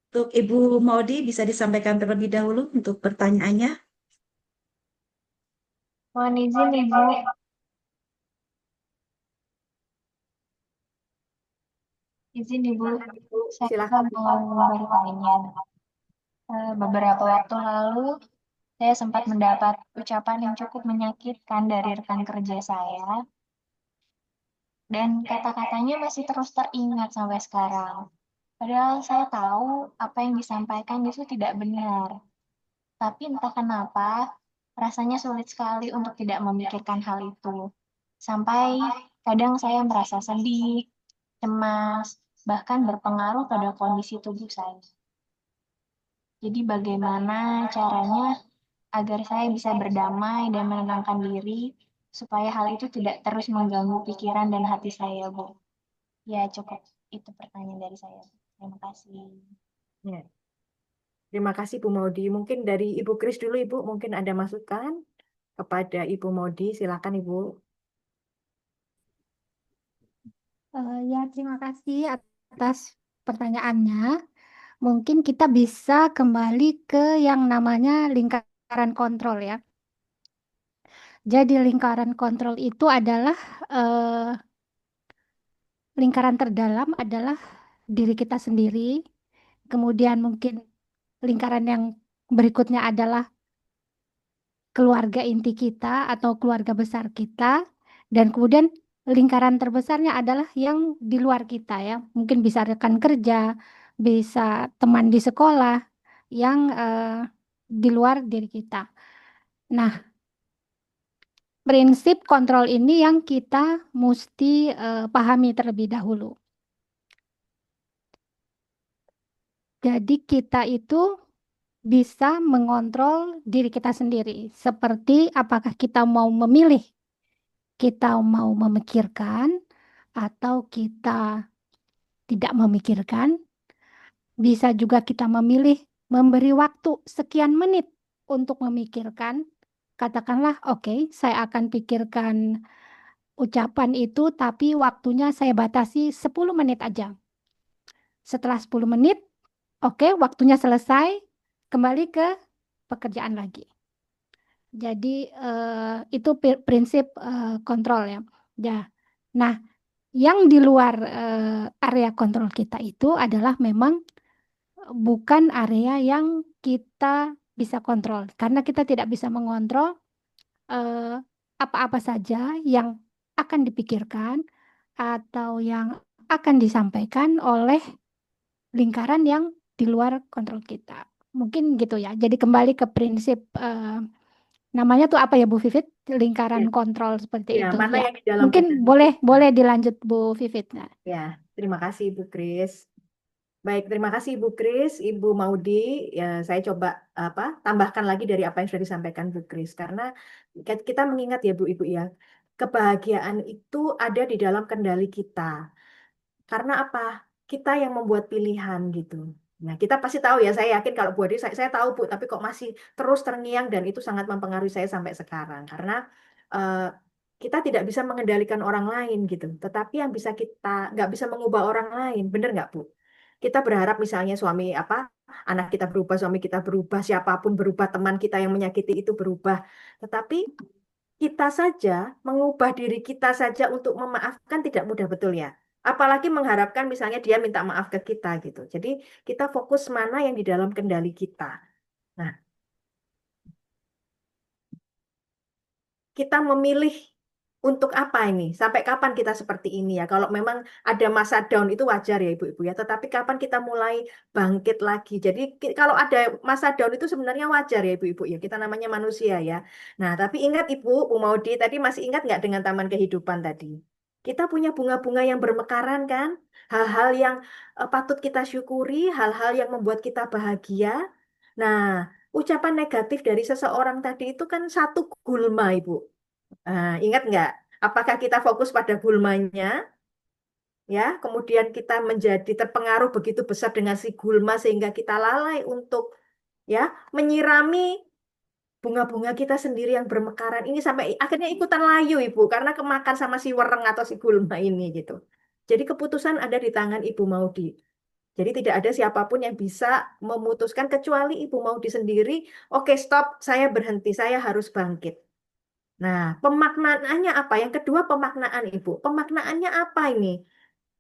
Untuk Ibu Maudi bisa disampaikan terlebih dahulu untuk pertanyaannya. Mohon izin Ibu, izin Ibu, saya Silakan. mau bertanya. Beberapa waktu lalu, saya sempat mendapat ucapan yang cukup menyakitkan dari rekan kerja saya, dan kata-katanya masih terus teringat sampai sekarang. Padahal saya tahu apa yang disampaikan itu tidak benar. Tapi entah kenapa, rasanya sulit sekali untuk tidak memikirkan hal itu. Sampai kadang saya merasa sedih, cemas, bahkan berpengaruh pada kondisi tubuh saya. Jadi bagaimana caranya agar saya bisa berdamai dan menenangkan diri supaya hal itu tidak terus mengganggu pikiran dan hati saya, Bu. Ya, cukup. Itu pertanyaan dari saya. Terima kasih. Ya. Terima kasih Bu Maudi. Mungkin dari Ibu Kris dulu Ibu, mungkin ada masukan kepada Ibu Maudi. Silakan Ibu. Ya, terima kasih atas pertanyaannya. Mungkin kita bisa kembali ke yang namanya lingkaran kontrol ya. Jadi lingkaran kontrol itu adalah lingkaran terdalam adalah diri kita sendiri. Kemudian mungkin lingkaran yang berikutnya adalah keluarga inti kita atau keluarga besar kita. Dan kemudian lingkaran terbesarnya adalah yang di luar kita ya. Mungkin bisa rekan kerja, bisa teman di sekolah yang di luar diri kita. Nah, prinsip kontrol ini yang kita mesti pahami terlebih dahulu. Jadi kita itu bisa mengontrol diri kita sendiri. Seperti apakah kita mau memilih, kita mau memikirkan, atau kita tidak memikirkan. Bisa juga kita memilih memberi waktu sekian menit untuk memikirkan, katakanlah, oke, saya akan pikirkan ucapan itu, tapi waktunya saya batasi 10 menit aja. Setelah 10 menit, oke, waktunya selesai, kembali ke pekerjaan lagi. Jadi itu prinsip kontrol ya. Ya. Nah, yang di luar area kontrol kita itu adalah memang bukan area yang kita bisa kontrol, karena kita tidak bisa mengontrol eh, apa-apa saja yang akan dipikirkan atau yang akan disampaikan oleh lingkaran yang di luar kontrol kita. Mungkin gitu ya. Jadi kembali ke prinsip namanya tuh apa ya Bu Vivit? Ya, Lingkaran kontrol seperti ya, itu mana ya. yang di dalam Mungkin kendali boleh kita. dilanjut Bu Vivit. Nah, Ya, terima kasih Ibu Kris. Baik, terima kasih Ibu Kris, Ibu Maudi. Ya, saya coba tambahkan lagi dari apa yang sudah disampaikan Bu Kris, karena kita mengingat ya Bu Ibu ya, kebahagiaan itu ada di dalam kendali kita. Karena apa? Kita yang membuat pilihan gitu. Nah, kita pasti tahu ya, saya yakin kalau Bu Adi, saya tahu Bu, tapi kok masih terus terngiang dan itu sangat mempengaruhi saya sampai sekarang. Karena eh, kita tidak bisa mengendalikan orang lain gitu. Tetapi yang bisa kita, nggak bisa mengubah orang lain. Bener nggak Bu? Kita berharap misalnya anak kita berubah, suami kita berubah, siapapun berubah, teman kita yang menyakiti itu berubah. Tetapi kita saja, mengubah diri kita saja untuk memaafkan tidak mudah, betul ya. Apalagi mengharapkan misalnya dia minta maaf ke kita gitu. Jadi kita fokus mana yang di dalam kendali kita. Nah, kita memilih untuk apa ini? Sampai kapan kita seperti ini ya? Kalau memang ada masa down itu wajar ya Ibu-ibu ya. Tetapi kapan kita mulai bangkit lagi? Jadi kalau ada masa down itu sebenarnya wajar ya Ibu-ibu ya. Kita namanya manusia ya. Nah, tapi ingat Ibu, Bu Maudi tadi masih ingat nggak dengan taman kehidupan tadi? Kita punya bunga-bunga yang bermekaran kan? Hal-hal yang patut kita syukuri, hal-hal yang membuat kita bahagia. Nah, ucapan negatif dari seseorang tadi itu kan satu gulma, Ibu. Ingat nggak? Apakah kita fokus pada gulmanya, ya? Kemudian kita menjadi terpengaruh begitu besar dengan si gulma sehingga kita lalai untuk ya menyirami bunga-bunga kita sendiri yang bermekaran ini sampai akhirnya ikutan layu, Ibu, karena kemakan sama si wereng atau si gulma ini gitu. Jadi keputusan ada di tangan Ibu Maudi. Jadi tidak ada siapapun yang bisa memutuskan kecuali Ibu Maudi sendiri. Oke, stop, saya berhenti, saya harus bangkit. Nah, pemaknaannya apa? Yang kedua, pemaknaan Ibu. Pemaknaannya apa ini?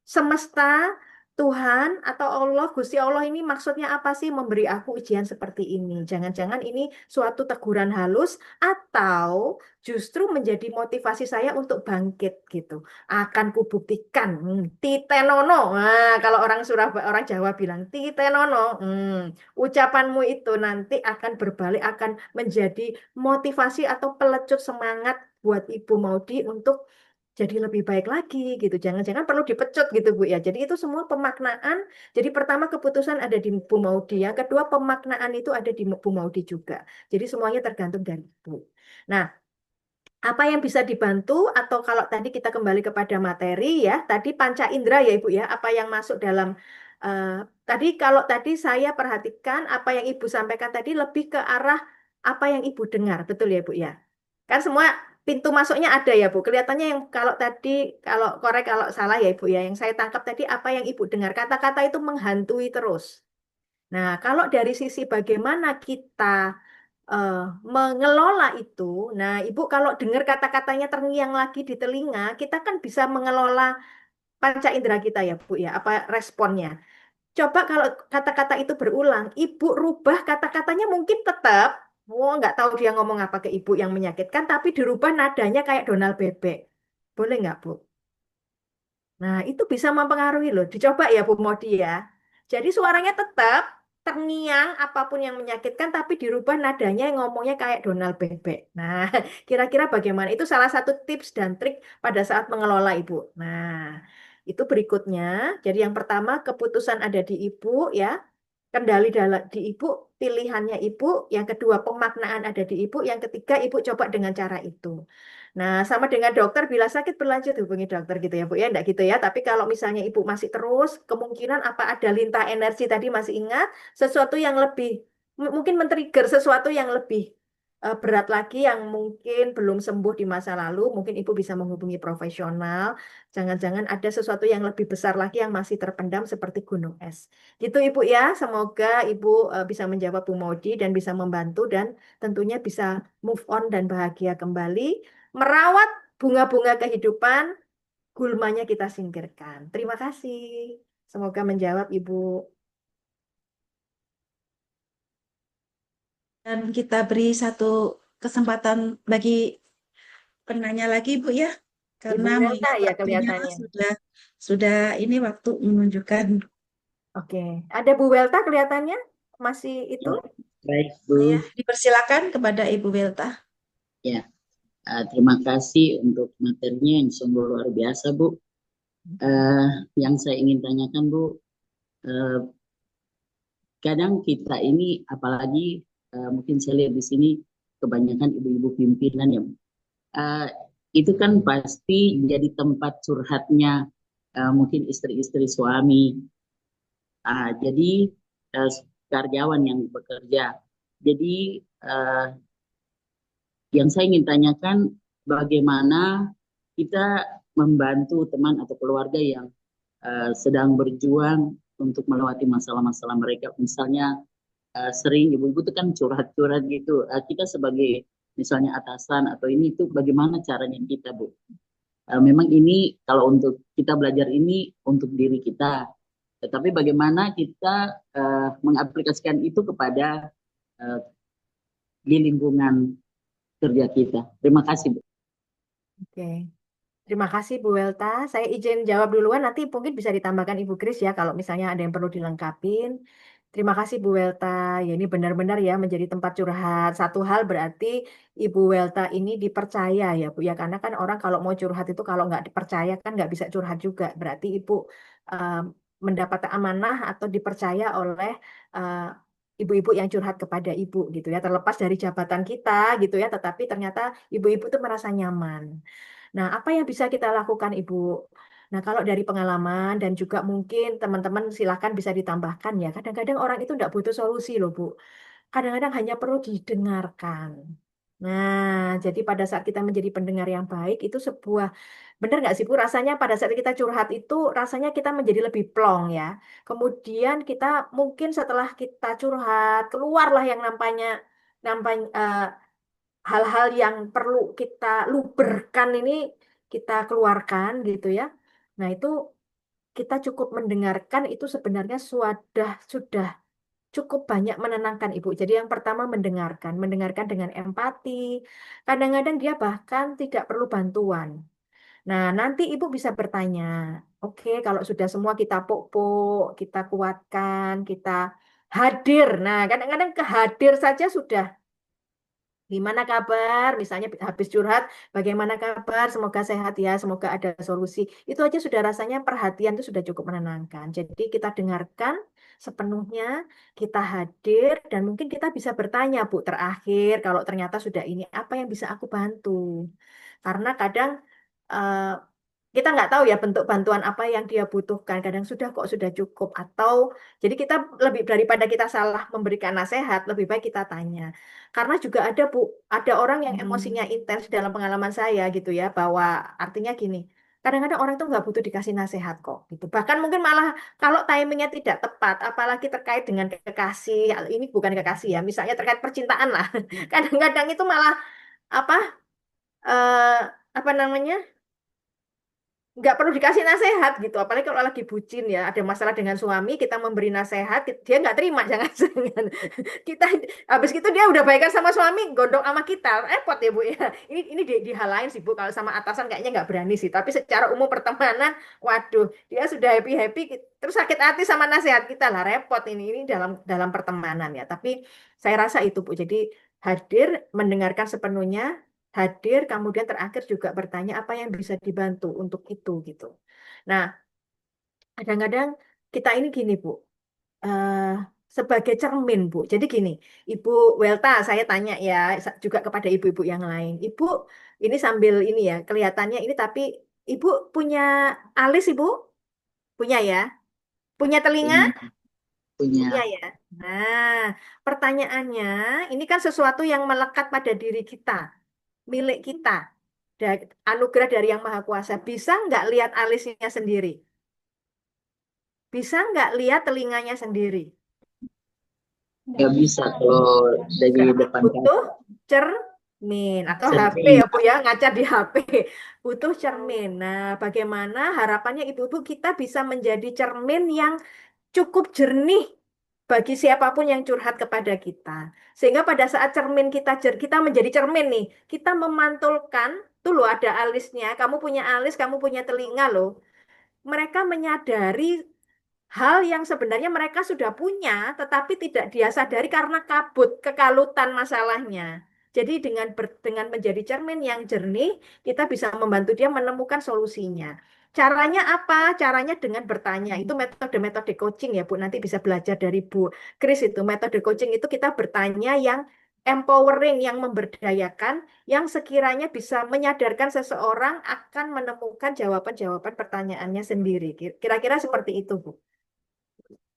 Semesta, Tuhan, atau Allah, Gusti Allah ini maksudnya apa sih memberi aku ujian seperti ini? Jangan-jangan ini suatu teguran halus atau justru menjadi motivasi saya untuk bangkit gitu. Akan kubuktikan, titenono. Nah, kalau orang Surabaya, orang Jawa bilang titenono. Ucapanmu itu nanti akan berbalik, akan menjadi motivasi atau pelecut semangat buat Ibu Maudi untuk jadi lebih baik lagi gitu. Jangan-jangan perlu dipecut gitu Bu ya. Jadi itu semua pemaknaan. Jadi pertama keputusan ada di Bu Maudi. Yang kedua pemaknaan itu ada di Bu Maudi juga. Jadi semuanya tergantung dari Bu. Nah, apa yang bisa dibantu atau kalau tadi kita kembali kepada materi ya, tadi panca indera ya Ibu ya, apa yang masuk dalam tadi kalau tadi saya perhatikan apa yang Ibu sampaikan tadi lebih ke arah apa yang Ibu dengar, betul ya Bu ya? Kan semua pintu masuknya ada ya Bu. Kelihatannya yang kalau tadi kalau korek kalau salah ya Ibu ya, yang saya tangkap tadi apa yang Ibu dengar, kata-kata itu menghantui terus. Nah, kalau dari sisi bagaimana kita eh, mengelola itu, nah Ibu kalau dengar kata-katanya terngiang lagi di telinga, kita kan bisa mengelola panca indera kita ya Bu ya, apa responnya. Coba kalau kata-kata itu berulang, Ibu rubah kata-katanya mungkin tetap, nggak tahu dia ngomong apa ke Ibu yang menyakitkan, tapi dirubah nadanya kayak Donald Bebek. Boleh nggak Bu? Nah, itu bisa mempengaruhi loh. Dicoba ya Bu Modi ya. Jadi suaranya tetap terngiang apapun yang menyakitkan tapi dirubah nadanya yang ngomongnya kayak Donald Bebek. Nah, kira-kira bagaimana? Itu salah satu tips dan trik pada saat mengelola Ibu. Nah, itu berikutnya. Jadi yang pertama keputusan ada di Ibu ya. Kendali di Ibu, pilihannya Ibu. Yang kedua pemaknaan ada di Ibu. Yang ketiga Ibu coba dengan cara itu. Nah, sama dengan dokter, bila sakit berlanjut hubungi dokter gitu ya Bu ya, enggak gitu ya. Tapi kalau misalnya Ibu masih terus, kemungkinan apa ada lintah energi tadi masih ingat, sesuatu yang lebih, mungkin men-trigger sesuatu yang lebih berat lagi yang mungkin belum sembuh di masa lalu, mungkin Ibu bisa menghubungi profesional. Jangan-jangan ada sesuatu yang lebih besar lagi yang masih terpendam seperti gunung es. Gitu Ibu ya. Semoga Ibu bisa menjawab Bu Maudi dan bisa membantu dan tentunya bisa move on dan bahagia kembali. Merawat bunga-bunga kehidupan, gulmanya kita singkirkan. Terima kasih. Semoga menjawab Ibu. Dan kita beri satu kesempatan bagi penanya lagi, Bu ya. Ibu Karena Welta mengingat ya waktunya kelihatannya. sudah ini waktu menunjukkan. Oke, ada Bu Welta kelihatannya masih itu. Baik, Bu. Ya, dipersilakan kepada Ibu Welta. Ya, terima kasih untuk materinya yang sungguh luar biasa, Bu. Yang saya ingin tanyakan, Bu, eh, kadang kita ini, apalagi mungkin saya lihat di sini kebanyakan ibu-ibu pimpinan ya, Bu. Itu kan pasti jadi tempat curhatnya mungkin istri-istri suami. Jadi karyawan yang bekerja. Jadi yang saya ingin tanyakan, bagaimana kita membantu teman atau keluarga yang sedang berjuang untuk melewati masalah-masalah mereka. Misalnya sering ibu-ibu itu kan curhat-curhat gitu. Kita sebagai misalnya atasan atau ini itu bagaimana caranya kita, Bu? Memang ini kalau untuk kita belajar ini untuk diri kita, tetapi bagaimana kita mengaplikasikan itu kepada di lingkungan kerja kita. Terima kasih, Bu. Oke, terima kasih Bu Welta. Saya izin jawab duluan, nanti mungkin bisa ditambahkan Ibu Kris ya kalau misalnya ada yang perlu dilengkapin. Terima kasih Bu Welta. Ya ini benar-benar ya menjadi tempat curhat. Satu hal berarti Ibu Welta ini dipercaya ya Bu ya. Karena kan orang kalau mau curhat itu kalau nggak dipercaya kan nggak bisa curhat juga. Berarti Ibu eh, mendapat amanah atau dipercaya oleh eh, ibu-ibu yang curhat kepada Ibu gitu ya. Terlepas dari jabatan kita gitu ya. Tetapi ternyata ibu-ibu itu merasa nyaman. Nah, apa yang bisa kita lakukan Ibu? Nah, kalau dari pengalaman dan juga mungkin teman-teman silakan bisa ditambahkan ya. Kadang-kadang orang itu tidak butuh solusi loh, Bu. Kadang-kadang hanya perlu didengarkan. Nah, jadi pada saat kita menjadi pendengar yang baik, itu sebuah, benar nggak sih Bu, rasanya pada saat kita curhat itu, rasanya kita menjadi lebih plong ya. Kemudian kita mungkin setelah kita curhat, keluarlah yang nampaknya hal-hal yang perlu kita luberkan ini kita keluarkan gitu ya. Nah, itu kita cukup mendengarkan itu sebenarnya sudah cukup banyak menenangkan Ibu. Jadi yang pertama mendengarkan, mendengarkan dengan empati. Kadang-kadang dia bahkan tidak perlu bantuan. Nah, nanti Ibu bisa bertanya, oke, kalau sudah semua kita pok-pok, kita kuatkan, kita hadir. Nah, kadang-kadang kehadir saja sudah. Gimana kabar? Misalnya habis curhat, bagaimana kabar? Semoga sehat ya, semoga ada solusi. Itu aja sudah rasanya perhatian itu sudah cukup menenangkan. Jadi kita dengarkan sepenuhnya, kita hadir, dan mungkin kita bisa bertanya, Bu, terakhir kalau ternyata sudah ini, apa yang bisa aku bantu? Karena kadang eh, kita nggak tahu ya bentuk bantuan apa yang dia butuhkan. Kadang sudah kok sudah cukup atau jadi kita lebih daripada kita salah memberikan nasihat, lebih baik kita tanya. Karena juga ada Bu, ada orang yang emosinya intens dalam pengalaman saya gitu ya, bahwa artinya gini. Kadang-kadang orang itu nggak butuh dikasih nasihat kok gitu. Bahkan mungkin malah kalau timingnya tidak tepat, apalagi terkait dengan kekasih, ini bukan kekasih ya, misalnya terkait percintaan lah. Kadang-kadang itu malah apa eh, apa namanya nggak perlu dikasih nasihat gitu, apalagi kalau lagi bucin ya, ada masalah dengan suami, kita memberi nasihat dia nggak terima. Jangan-jangan kita habis itu dia udah baikan sama suami, gondok sama kita, repot ya Bu ya. Ini di hal lain sih Bu, kalau sama atasan kayaknya nggak berani sih, tapi secara umum pertemanan, waduh, dia sudah happy happy terus sakit hati sama nasihat kita lah, repot. Ini dalam dalam pertemanan ya, tapi saya rasa itu Bu, jadi hadir, mendengarkan sepenuhnya, hadir, kemudian terakhir juga bertanya apa yang bisa dibantu untuk itu gitu. Nah, kadang-kadang kita ini gini Bu, eh, sebagai cermin Bu. Jadi gini, Ibu Welta, saya tanya ya juga kepada ibu-ibu yang lain. Ibu ini sambil ini ya, kelihatannya ini tapi Ibu punya alis Ibu? Punya ya? Punya telinga? punya. Iya ya. Nah, pertanyaannya, ini kan sesuatu yang melekat pada diri kita, milik kita, anugerah dari Yang Maha Kuasa. Bisa nggak lihat alisnya sendiri? Bisa nggak lihat telinganya sendiri? Nggak bisa kalau dari Berarti depan butuh cermin atau HP cermin. ya Bu ya, ngaca di HP. Butuh cermin. Nah, bagaimana harapannya Ibu-ibu kita bisa menjadi cermin yang cukup jernih bagi siapapun yang curhat kepada kita. Sehingga pada saat cermin kita menjadi cermin nih, kita memantulkan, tuh loh ada alisnya, kamu punya alis, kamu punya telinga loh. Mereka menyadari hal yang sebenarnya mereka sudah punya, tetapi tidak dia sadari karena kabut, kekalutan masalahnya. Jadi dengan menjadi cermin yang jernih, kita bisa membantu dia menemukan solusinya. Caranya apa? Caranya dengan bertanya. Itu metode-metode coaching ya, Bu. Nanti bisa belajar dari Bu Kris itu. Metode coaching itu kita bertanya yang empowering, yang memberdayakan, yang sekiranya bisa menyadarkan seseorang akan menemukan jawaban-jawaban pertanyaannya sendiri. Kira-kira seperti itu, Bu.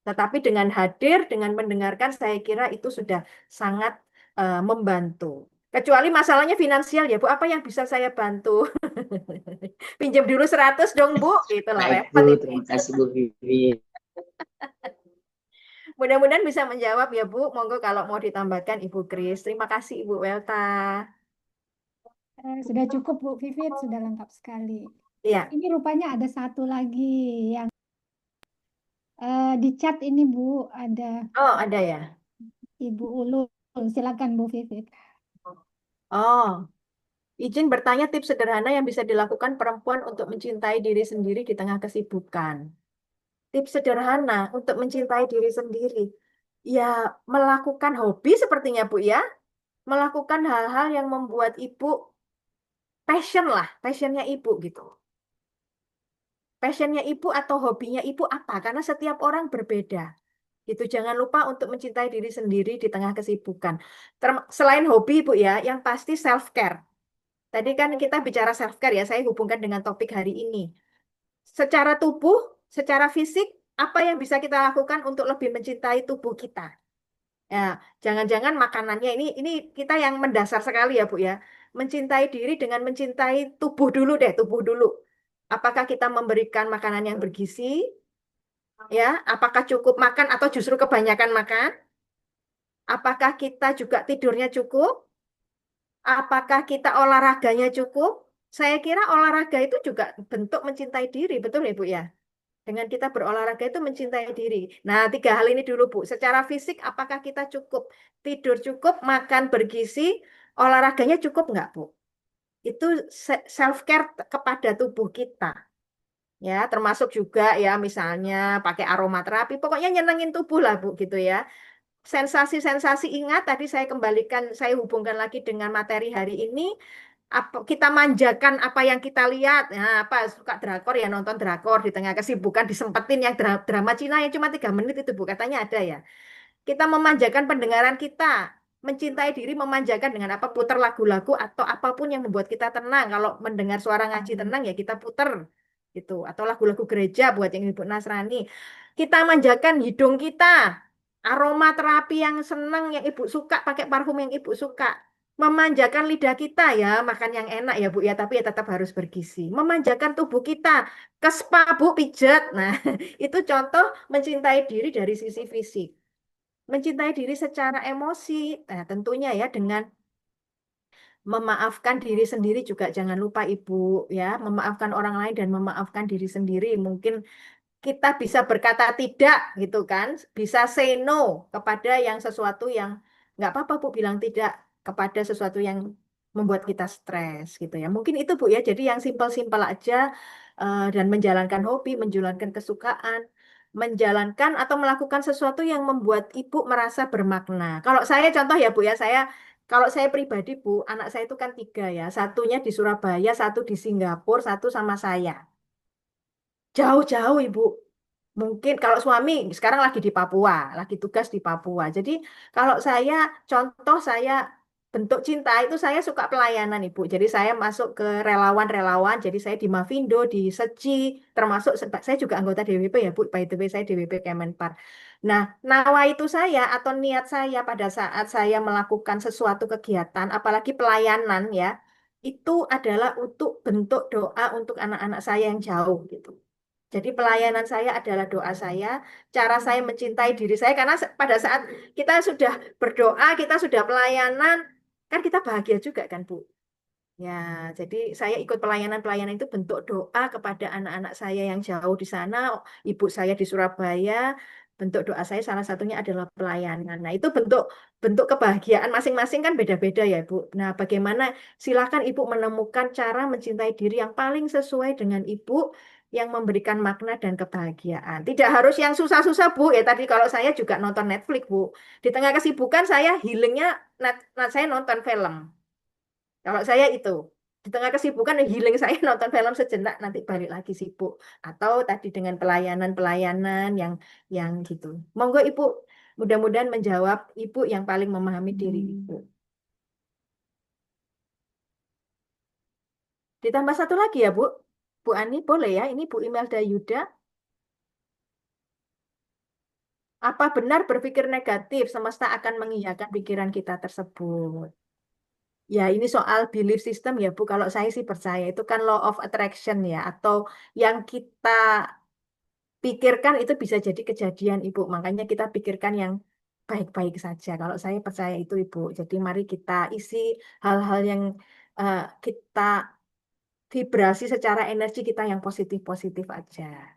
Tetapi dengan hadir, dengan mendengarkan, saya kira itu sudah sangat membantu. Kecuali masalahnya finansial ya, Bu. Apa yang bisa saya bantu? Pinjam dulu 100 dong, Bu. Itulah Baik repot Bu, itu. terima kasih Bu Vivi. Mudah-mudahan bisa menjawab ya, Bu. Monggo kalau mau ditambahkan Ibu Kris. Terima kasih, Ibu Welta. Sudah cukup Bu Vivit, sudah lengkap sekali. Iya. Ini rupanya ada satu lagi yang di chat ini Bu, ada Oh, ada ya. Ibu Ulul. Silakan Bu Vivit. Oh, izin bertanya tips sederhana yang bisa dilakukan perempuan untuk mencintai diri sendiri di tengah kesibukan. Tips sederhana untuk mencintai diri sendiri. Ya, melakukan hobi sepertinya, Bu ya. Melakukan hal-hal yang membuat Ibu passion lah, passionnya Ibu gitu. Passionnya Ibu atau hobinya Ibu apa? Karena setiap orang berbeda. Gitu, jangan lupa untuk mencintai diri sendiri di tengah kesibukan. Selain hobi, Bu ya, yang pasti self-care. Tadi kan kita bicara self-care ya, saya hubungkan dengan topik hari ini. Secara tubuh, secara fisik, apa yang bisa kita lakukan untuk lebih mencintai tubuh kita? Ya, jangan-jangan makanannya ini kita yang mendasar sekali ya, Bu ya. Mencintai diri dengan mencintai tubuh dulu deh, tubuh dulu. Apakah kita memberikan makanan yang bergizi? Ya, apakah cukup makan atau justru kebanyakan makan? Apakah kita juga tidurnya cukup? Apakah kita olahraganya cukup? Saya kira olahraga itu juga bentuk mencintai diri, betul ya, Bu ya? Dengan kita berolahraga itu mencintai diri. Nah, 3 hal ini dulu, Bu. Secara fisik, apakah kita cukup tidur cukup, makan bergizi, olahraganya cukup nggak, Bu? Itu self-care kepada tubuh kita. Ya, termasuk juga ya misalnya pakai aromaterapi, pokoknya nyenengin tubuh lah, Bu, gitu ya. Sensasi-sensasi ingat, tadi saya kembalikan, saya hubungkan lagi dengan materi hari ini, kita manjakan apa yang kita lihat. Nah, apa suka drakor ya, nonton drakor di tengah kesibukan disempetin yang drama Cina yang cuma 3 menit itu, Bu, katanya ada ya. Kita memanjakan pendengaran kita, mencintai diri, memanjakan dengan apa, putar lagu-lagu atau apapun yang membuat kita tenang. Kalau mendengar suara ngaji tenang ya kita putar gitu, atau lagu-lagu gereja buat yang Ibu Nasrani. Kita manjakan hidung kita, aroma terapi yang senang yang Ibu suka, pakai parfum yang Ibu suka. Memanjakan lidah kita ya, makan yang enak ya, Bu ya, tapi ya tetap harus bergizi. Memanjakan tubuh kita, ke spa, Bu, pijat. Nah, itu contoh mencintai diri dari sisi fisik. Mencintai diri secara emosi, nah tentunya ya dengan memaafkan diri sendiri juga jangan lupa Ibu ya, memaafkan orang lain dan memaafkan diri sendiri. Mungkin kita bisa berkata tidak gitu kan, bisa say no kepada yang sesuatu yang nggak apa-apa, Bu, bilang tidak kepada sesuatu yang membuat kita stres gitu ya. Mungkin itu, Bu ya, jadi yang simpel-simpel aja, dan menjalankan hobi, menjalankan kesukaan, menjalankan atau melakukan sesuatu yang membuat Ibu merasa bermakna. Kalau saya contoh ya, Bu ya, kalau saya pribadi, Bu, anak saya itu kan 3 ya, satunya di Surabaya, satu di Singapura, satu sama saya. Jauh-jauh, Ibu. Mungkin kalau suami sekarang lagi di Papua, lagi tugas di Papua. Jadi kalau saya, contoh saya bentuk cinta itu saya suka pelayanan Ibu. Jadi saya masuk ke relawan-relawan. Jadi saya di Mavindo, di Seci, termasuk saya juga anggota DWP ya Bu. By the way saya DWP Kemenpar. Nah, nawa itu saya atau niat saya pada saat saya melakukan sesuatu kegiatan, apalagi pelayanan ya, itu adalah untuk bentuk doa untuk anak-anak saya yang jauh gitu. Jadi pelayanan saya adalah doa saya, cara saya mencintai diri saya, karena pada saat kita sudah berdoa, kita sudah pelayanan, kan kita bahagia juga kan Bu. Ya, jadi saya ikut pelayanan-pelayanan itu bentuk doa kepada anak-anak saya yang jauh di sana, ibu saya di Surabaya. Bentuk doa saya salah satunya adalah pelayanan. Nah, itu bentuk bentuk kebahagiaan masing-masing kan beda-beda ya, Bu. Nah, bagaimana silakan Ibu menemukan cara mencintai diri yang paling sesuai dengan Ibu yang memberikan makna dan kebahagiaan. Tidak harus yang susah-susah, Bu. Ya, tadi kalau saya juga nonton Netflix, Bu. Di tengah kesibukan saya healingnya, saya nonton film. Kalau saya itu, di tengah kesibukan healing saya nonton film sejenak, nanti balik lagi sibuk. Atau tadi dengan pelayanan-pelayanan yang gitu. Monggo Ibu, mudah-mudahan menjawab Ibu yang paling memahami diri Ibu. Ditambah satu lagi ya Bu. Bu Ani boleh ya, ini Bu Imelda Yuda. Apa benar berpikir negatif, semesta akan mengiyakan pikiran kita tersebut? Ya, ini soal belief system ya, Bu. Kalau saya sih percaya itu kan law of attraction ya, atau yang kita pikirkan itu bisa jadi kejadian, Ibu. Makanya kita pikirkan yang baik-baik saja. Kalau saya percaya itu, Ibu. Jadi mari kita isi hal-hal yang kita vibrasi secara energi kita yang positif-positif aja.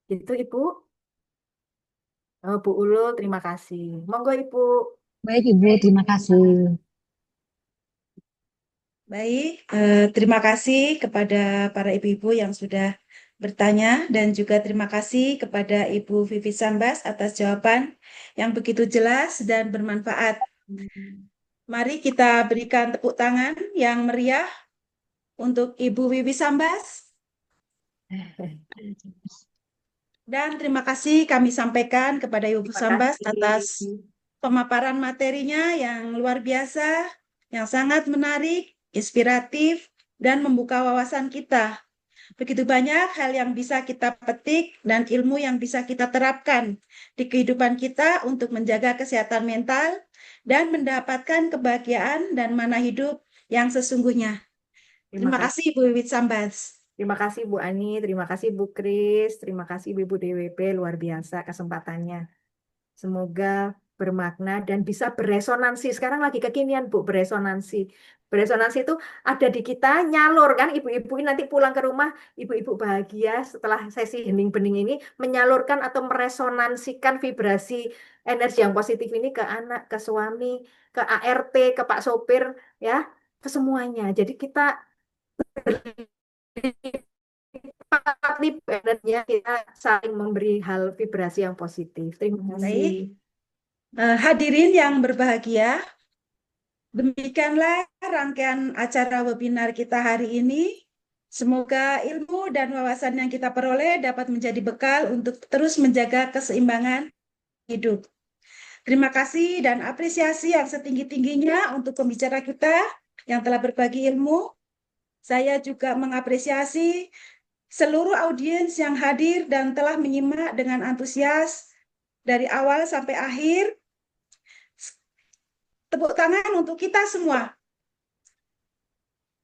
Itu, Ibu. Oh, Bu Ulul, terima kasih. Monggo, Ibu. Baik Ibu, terima kasih. Baik, terima kasih kepada para ibu-ibu yang sudah bertanya dan juga terima kasih kepada Ibu Vivi Sambas atas jawaban yang begitu jelas dan bermanfaat. Mari kita berikan tepuk tangan yang meriah untuk Ibu Vivi Sambas. Dan terima kasih kami sampaikan kepada Ibu Terima Sambas kasih. atas pemaparan materinya yang luar biasa, yang sangat menarik, inspiratif, dan membuka wawasan kita. Begitu banyak hal yang bisa kita petik dan ilmu yang bisa kita terapkan di kehidupan kita untuk menjaga kesehatan mental dan mendapatkan kebahagiaan dan mana hidup yang sesungguhnya. Terima kasih Ibu Wiwit Sambas. Terima kasih Bu Ani, terima kasih Bu Kris, terima kasih Ibu DWP, luar biasa kesempatannya. Semoga bermakna dan bisa beresonansi. Sekarang lagi kekinian Bu, beresonansi. Beresonansi itu ada di kita, nyalur kan ibu-ibu ini nanti pulang ke rumah, ibu-ibu bahagia setelah sesi hening bening ini, menyalurkan atau meresonansikan vibrasi energi yang positif ini ke anak, ke suami, ke ART, ke Pak Sopir, ya, ke semuanya. Jadi kita energinya kita saling memberi hal vibrasi yang positif. Terima kasih. Hadirin yang berbahagia, demikianlah rangkaian acara webinar kita hari ini. Semoga ilmu dan wawasan yang kita peroleh dapat menjadi bekal untuk terus menjaga keseimbangan hidup. Terima kasih dan apresiasi yang setinggi-tingginya untuk pembicara kita yang telah berbagi ilmu. Saya juga mengapresiasi seluruh audiens yang hadir dan telah menyimak dengan antusias dari awal sampai akhir. Tepuk tangan untuk kita semua.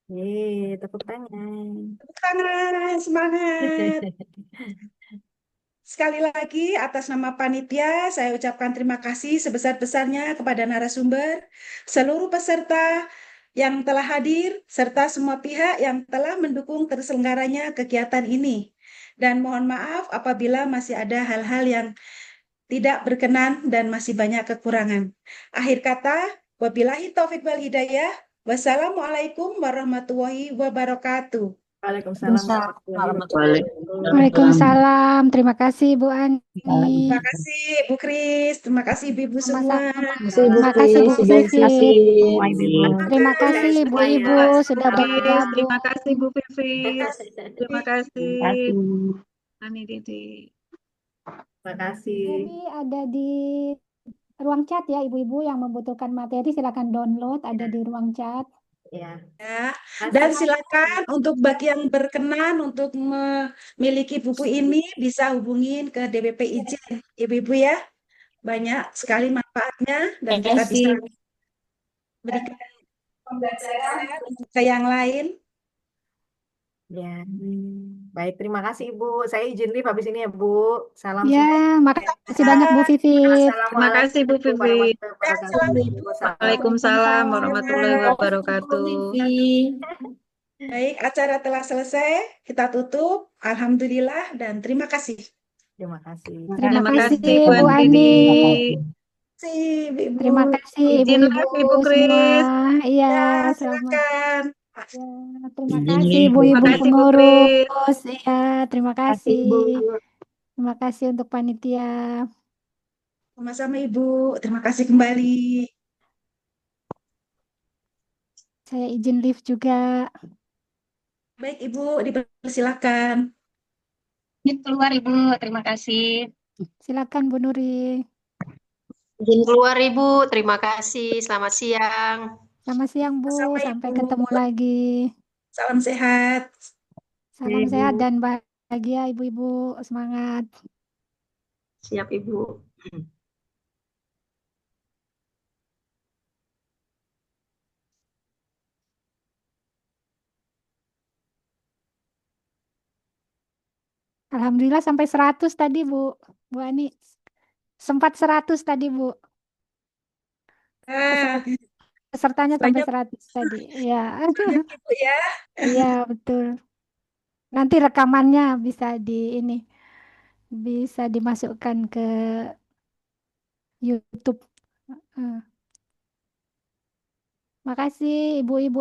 Tepuk tangan. Tepuk tangan, semangat. Sekali lagi, atas nama panitia, saya ucapkan terima kasih sebesar-besarnya kepada narasumber, seluruh peserta yang telah hadir, serta semua pihak yang telah mendukung terselenggaranya kegiatan ini. Dan mohon maaf apabila masih ada hal-hal yang tidak berkenan dan masih banyak kekurangan. Akhir kata, wabillahi taufiq wal hidayah. Wassalamualaikum warahmatullahi wabarakatuh. Waalaikumsalam. Waalaikumsalam. Terima kasih Bu Ani. Terima kasih Bu Kris. Terima kasih Ibu semua. Terima kasih Bu Vivi. Terima kasih Semuanya. ibu-ibu sudah bergabung. Terima kasih Bu Vivi. Terima kasih. Ani Didi. Terima kasih. Jadi ada di ruang chat ya, ibu-ibu yang membutuhkan materi silakan download, ada di ruang chat. Ya. Ya. Dan silakan untuk bagi yang berkenan untuk memiliki buku ini bisa hubungin ke DPP Ijen, ibu-ibu ya. Banyak sekali manfaatnya dan kita bisa berikan pembelajaran untuk ke yang lain. Ya. Baik, terima kasih Ibu. Saya izin live habis ini ya Bu. Salam Ya, semua. makasih banyak Bu Vivi. Terima kasih Bu Assalamualaikum Vivi. warahmatullahi wabarakatuh. Salam Ibu. Waalaikumsalam warahmatullahi Sehat. wabarakatuh. Baik, acara telah selesai. Kita tutup. Alhamdulillah dan terima kasih. Terima kasih. Terima Terima kasih kasih Bu Bu Andini. Ani. Terima kasih, Ibu. Terima kasih Izin ibu-ibu live Ibu semua. Kris. Iya, Ya, selamat. silakan. Ya, terima Izin kasih live, Bu. ibu-ibu Terima kasih Bu Kris. pengurus. Iya, terima Kasih kasih. Bu. Terima kasih untuk panitia. Sama-sama Ibu. Terima kasih kembali. Saya izin live juga. Baik Ibu, dipersilakan. Izin keluar Ibu, terima kasih. Silakan Bu Nuri. Izin keluar Ibu, terima kasih. Selamat siang. Selamat siang Bu, Sama sampai Ibu. ketemu lagi. Salam sehat. Salam Ibu. sehat dan bahagia ibu-ibu. Semangat. Siap Ibu. Alhamdulillah sampai 100 tadi Bu. Bu Ani. Sempat 100 tadi Bu. Ah, Pesertanya sampai banyak, 100 tadi. Iya. banyak Ibu ya. Iya, betul. Nanti rekamannya bisa di ini, bisa dimasukkan ke YouTube. Eh, Makasih ibu-ibu